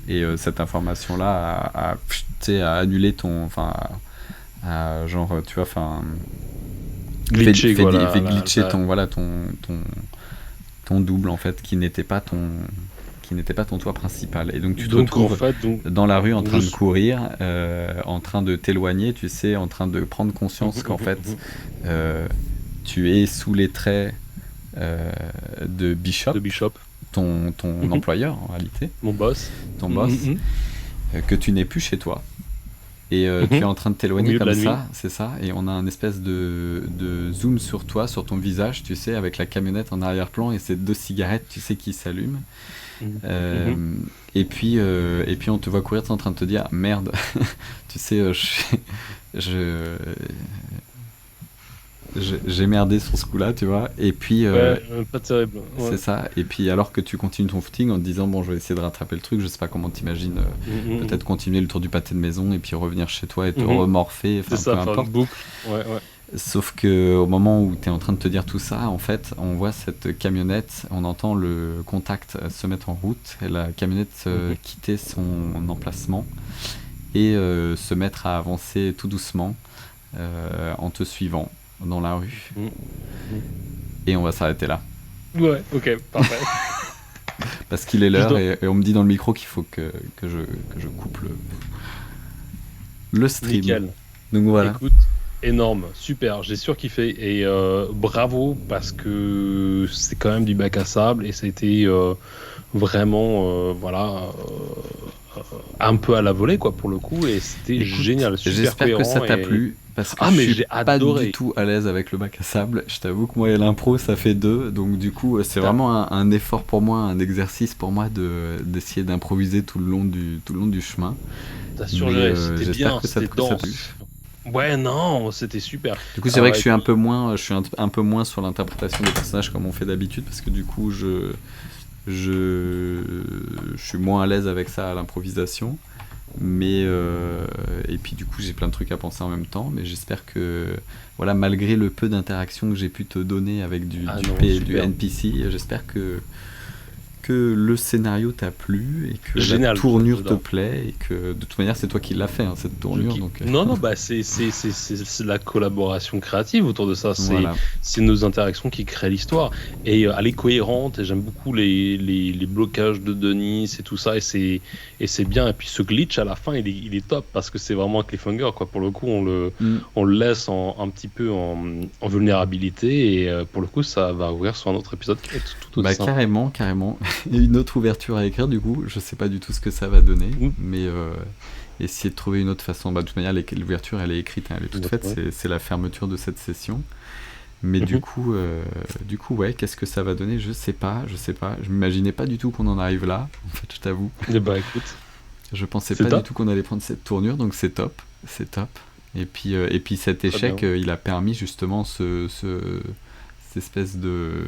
Et cette information-là a annulé ton... glitcher, fait glitcher ton double, en fait, qui n'était pas ton toi principal. Et donc tu te retrouves dans la rue en train de courir, en train de t'éloigner, tu sais, en train de prendre conscience qu'en fait tu es sous les traits de Bishop, ton employeur en réalité, ton boss, que tu n'es plus chez toi. Et tu es en train de t'éloigner comme ça, c'est ça, et on a un espèce de zoom sur toi, sur ton visage, tu sais, avec la camionnette en arrière-plan et ces 2 cigarettes, tu sais, qui s'allument. Et puis on te voit courir, t'es en train de te dire merde, tu sais, j'ai merdé sur ce coup-là, tu vois. Et puis pas terrible. Ouais. C'est ça. Et puis alors que tu continues ton footing en te disant bon, je vais essayer de rattraper le truc, je sais pas comment t'imagines, peut-être continuer le tour du pâté de maison et puis revenir chez toi et te remorpher, c'est ça, peu importe. Boucle. Ouais. Sauf que au moment où tu es en train de te dire tout ça, en fait, on voit cette camionnette, on entend le contact se mettre en route et la camionnette quitter son emplacement et se mettre à avancer tout doucement en te suivant dans la rue. Et on va s'arrêter là. Ouais, ok, parfait. Parce qu'il est l'heure et on me dit dans le micro qu'il faut que je coupe le stream. Nickel. Donc voilà. Écoute, énorme, super, j'ai surkiffé et bravo parce que c'est quand même du bac à sable et ça a été vraiment un peu à la volée quoi pour le coup et c'était génial, super j'espère cohérent. Que ça t'a plu parce que je suis pas du tout à l'aise avec le bac à sable, je t'avoue que moi et l'impro ça fait 2, donc du coup c'est vraiment un effort pour moi, un exercice pour moi d'essayer d'improviser tout le long du chemin. T'as surgéré, c'était bien, que c'était dense. Ouais, non, c'était super. Du coup, c'est vrai que je suis un peu moins sur l'interprétation des personnages comme on fait d'habitude parce que du coup, je suis moins à l'aise avec ça à l'improvisation. Mais et puis du coup, j'ai plein de trucs à penser en même temps. Mais j'espère que voilà, malgré le peu d'interaction que j'ai pu te donner avec du NPC, j'espère que que le scénario t'a plu et que Génial, la tournure te j'adore. plaît et que de toute manière c'est toi qui l'as fait cette tournure. Donc, Non, bah c'est de la collaboration créative autour de ça. voilà. C'est nos interactions qui créent l'histoire. Et elle est cohérente. Et j'aime beaucoup les blocages de Denis et tout ça. Et c'est bien. Et puis ce glitch à la fin, il est top parce que c'est vraiment un cliffhanger, quoi. Pour le coup, on le laisse un petit peu en vulnérabilité. Et pour le coup, ça va ouvrir sur un autre épisode qui va être tout aussi sympa. Carrément. Il y a une autre ouverture à écrire du coup. Je sais pas du tout ce que ça va donner, mais essayer de trouver une autre façon. De toute manière, l'ouverture elle est écrite, elle est toute faite. Ouais. C'est la fermeture de cette session. Mais du coup, ouais, qu'est-ce que ça va donner? Je sais pas. Je m'imaginais pas du tout qu'on en arrive là. En fait, je t'avoue. Et bah écoute, Je pensais pas du tout qu'on allait prendre cette tournure, donc c'est top. Et puis cet échec, il a permis justement cette espèce de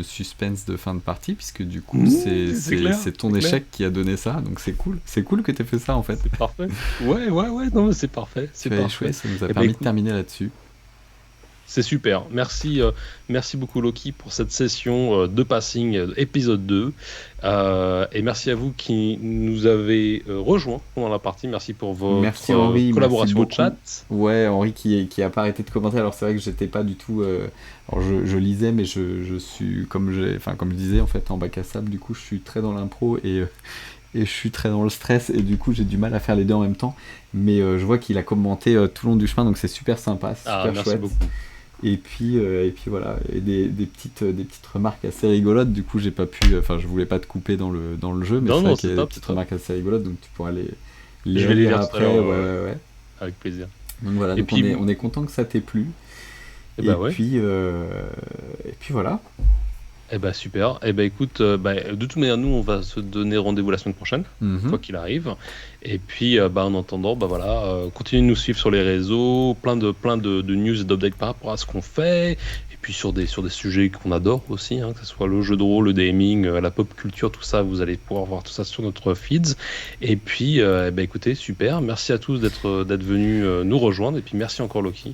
suspense de fin de partie, puisque du coup c'est ton échec qui a donné ça, donc c'est cool que t'aies fait ça en fait. C'est parfait. Ouais, non mais c'est parfait. Tu as échoué, ça nous a permis de terminer là-dessus. C'est super. Merci beaucoup Loki pour cette session de passing épisode 2. Et merci à vous qui nous avez rejoints pendant la partie. Merci pour votre Henri, collaboration au chat. Ouais, Henri qui a pas arrêté de commenter. Alors c'est vrai que j'étais pas du tout. Alors je lisais, mais je suis comme je disais en fait en bac à sable. Du coup, je suis très dans l'impro et je suis très dans le stress et du coup j'ai du mal à faire les deux en même temps. Mais je vois qu'il a commenté tout le long du chemin, donc c'est super sympa, c'est super merci chouette. Beaucoup. Et puis voilà, et des petites remarques assez rigolotes. Du coup, j'ai pas pu, je voulais pas te couper dans le jeu, mais c'est vrai qu'il y a des petites remarques assez rigolotes, donc tu pourras les lire après. Ouais. Avec plaisir. Donc voilà, et puis, on est content que ça t'ait plu. Et puis voilà. Eh ben super. Eh ben écoute, de toute manière, nous on va se donner rendez-vous la semaine prochaine, quoi qu'il arrive. Et puis en attendant, continuez de nous suivre sur les réseaux, plein de news et d'updates par rapport à ce qu'on fait. Et puis sur des sujets qu'on adore aussi, que ce soit le jeu de rôle, le gaming, la pop culture, tout ça, vous allez pouvoir voir tout ça sur notre feeds. Et puis écoutez, super. Merci à tous d'être venus nous rejoindre. Et puis merci encore Loki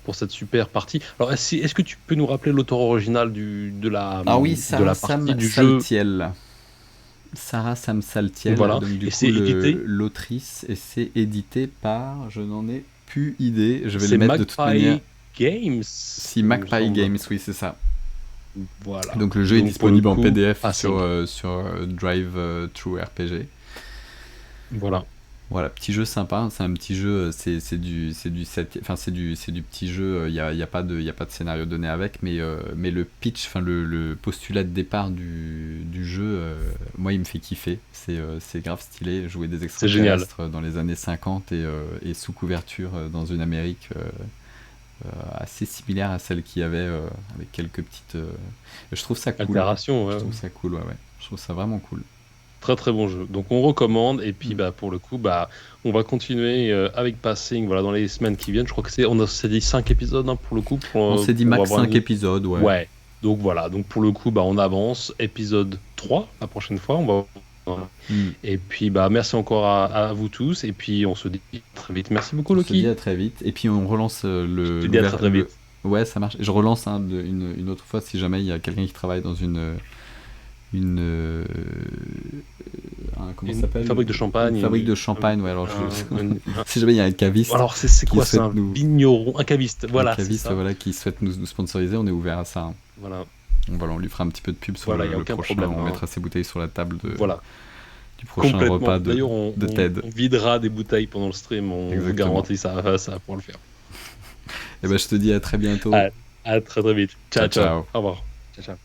pour cette super partie. Alors, est-ce que tu peux nous rappeler l'auteur original de la partie du jeu? Sarah Sam Saltiel. Voilà. Donc, et c'est édité l'autrice, et c'est édité par, je n'en ai plus idée. Je vais le mettre de toute manière. Games. Si Magpie Games, oui, c'est ça. Voilà. Donc le jeu est disponible en PDF sur Drive Thru RPG. Voilà, petit jeu sympa, c'est un petit jeu, c'est du petit jeu, il y a pas de scénario donné avec, mais le pitch, le postulat de départ du jeu, moi il me fait kiffer, c'est grave stylé, jouer des extraterrestres dans les années 50 et sous couverture dans une Amérique assez similaire à celle qu'il y avait, avec quelques petites, je trouve ça cool. Altération, ouais. Je trouve ça cool, ouais. Je trouve ça vraiment cool. Très très bon jeu. Donc on recommande, et puis pour le coup on va continuer avec Passing dans les semaines qui viennent. Je crois que on s'est dit 5 épisodes pour le coup. On s'est dit max 5 épisodes, ouais. Ouais. Donc voilà, donc pour le coup on avance. Épisode 3 la prochaine fois, on va. Et puis merci encore à vous tous, et puis on se dit très vite. Merci beaucoup Loki. On se dit à très vite, et puis on relance Je te dis à très vite. Ouais, ça marche. Je relance une autre fois si jamais il y a quelqu'un qui travaille dans une comment ça s'appelle, fabrique de champagne. Une fabrique de champagne, ouais. Alors si jamais il y a un caviste. Alors c'est quoi, c'est un vigneron, un caviste, voilà. Un caviste, qui souhaite nous sponsoriser, on est ouvert à ça. Voilà. On lui fera un petit peu de pub sur le prochain. Problème, on mettra ses bouteilles sur la table du prochain repas de TED. On videra des bouteilles pendant le stream, on vous garantit ça va pouvoir le faire. Et je te dis à très bientôt. À très très vite. Ciao. Au revoir. Ciao.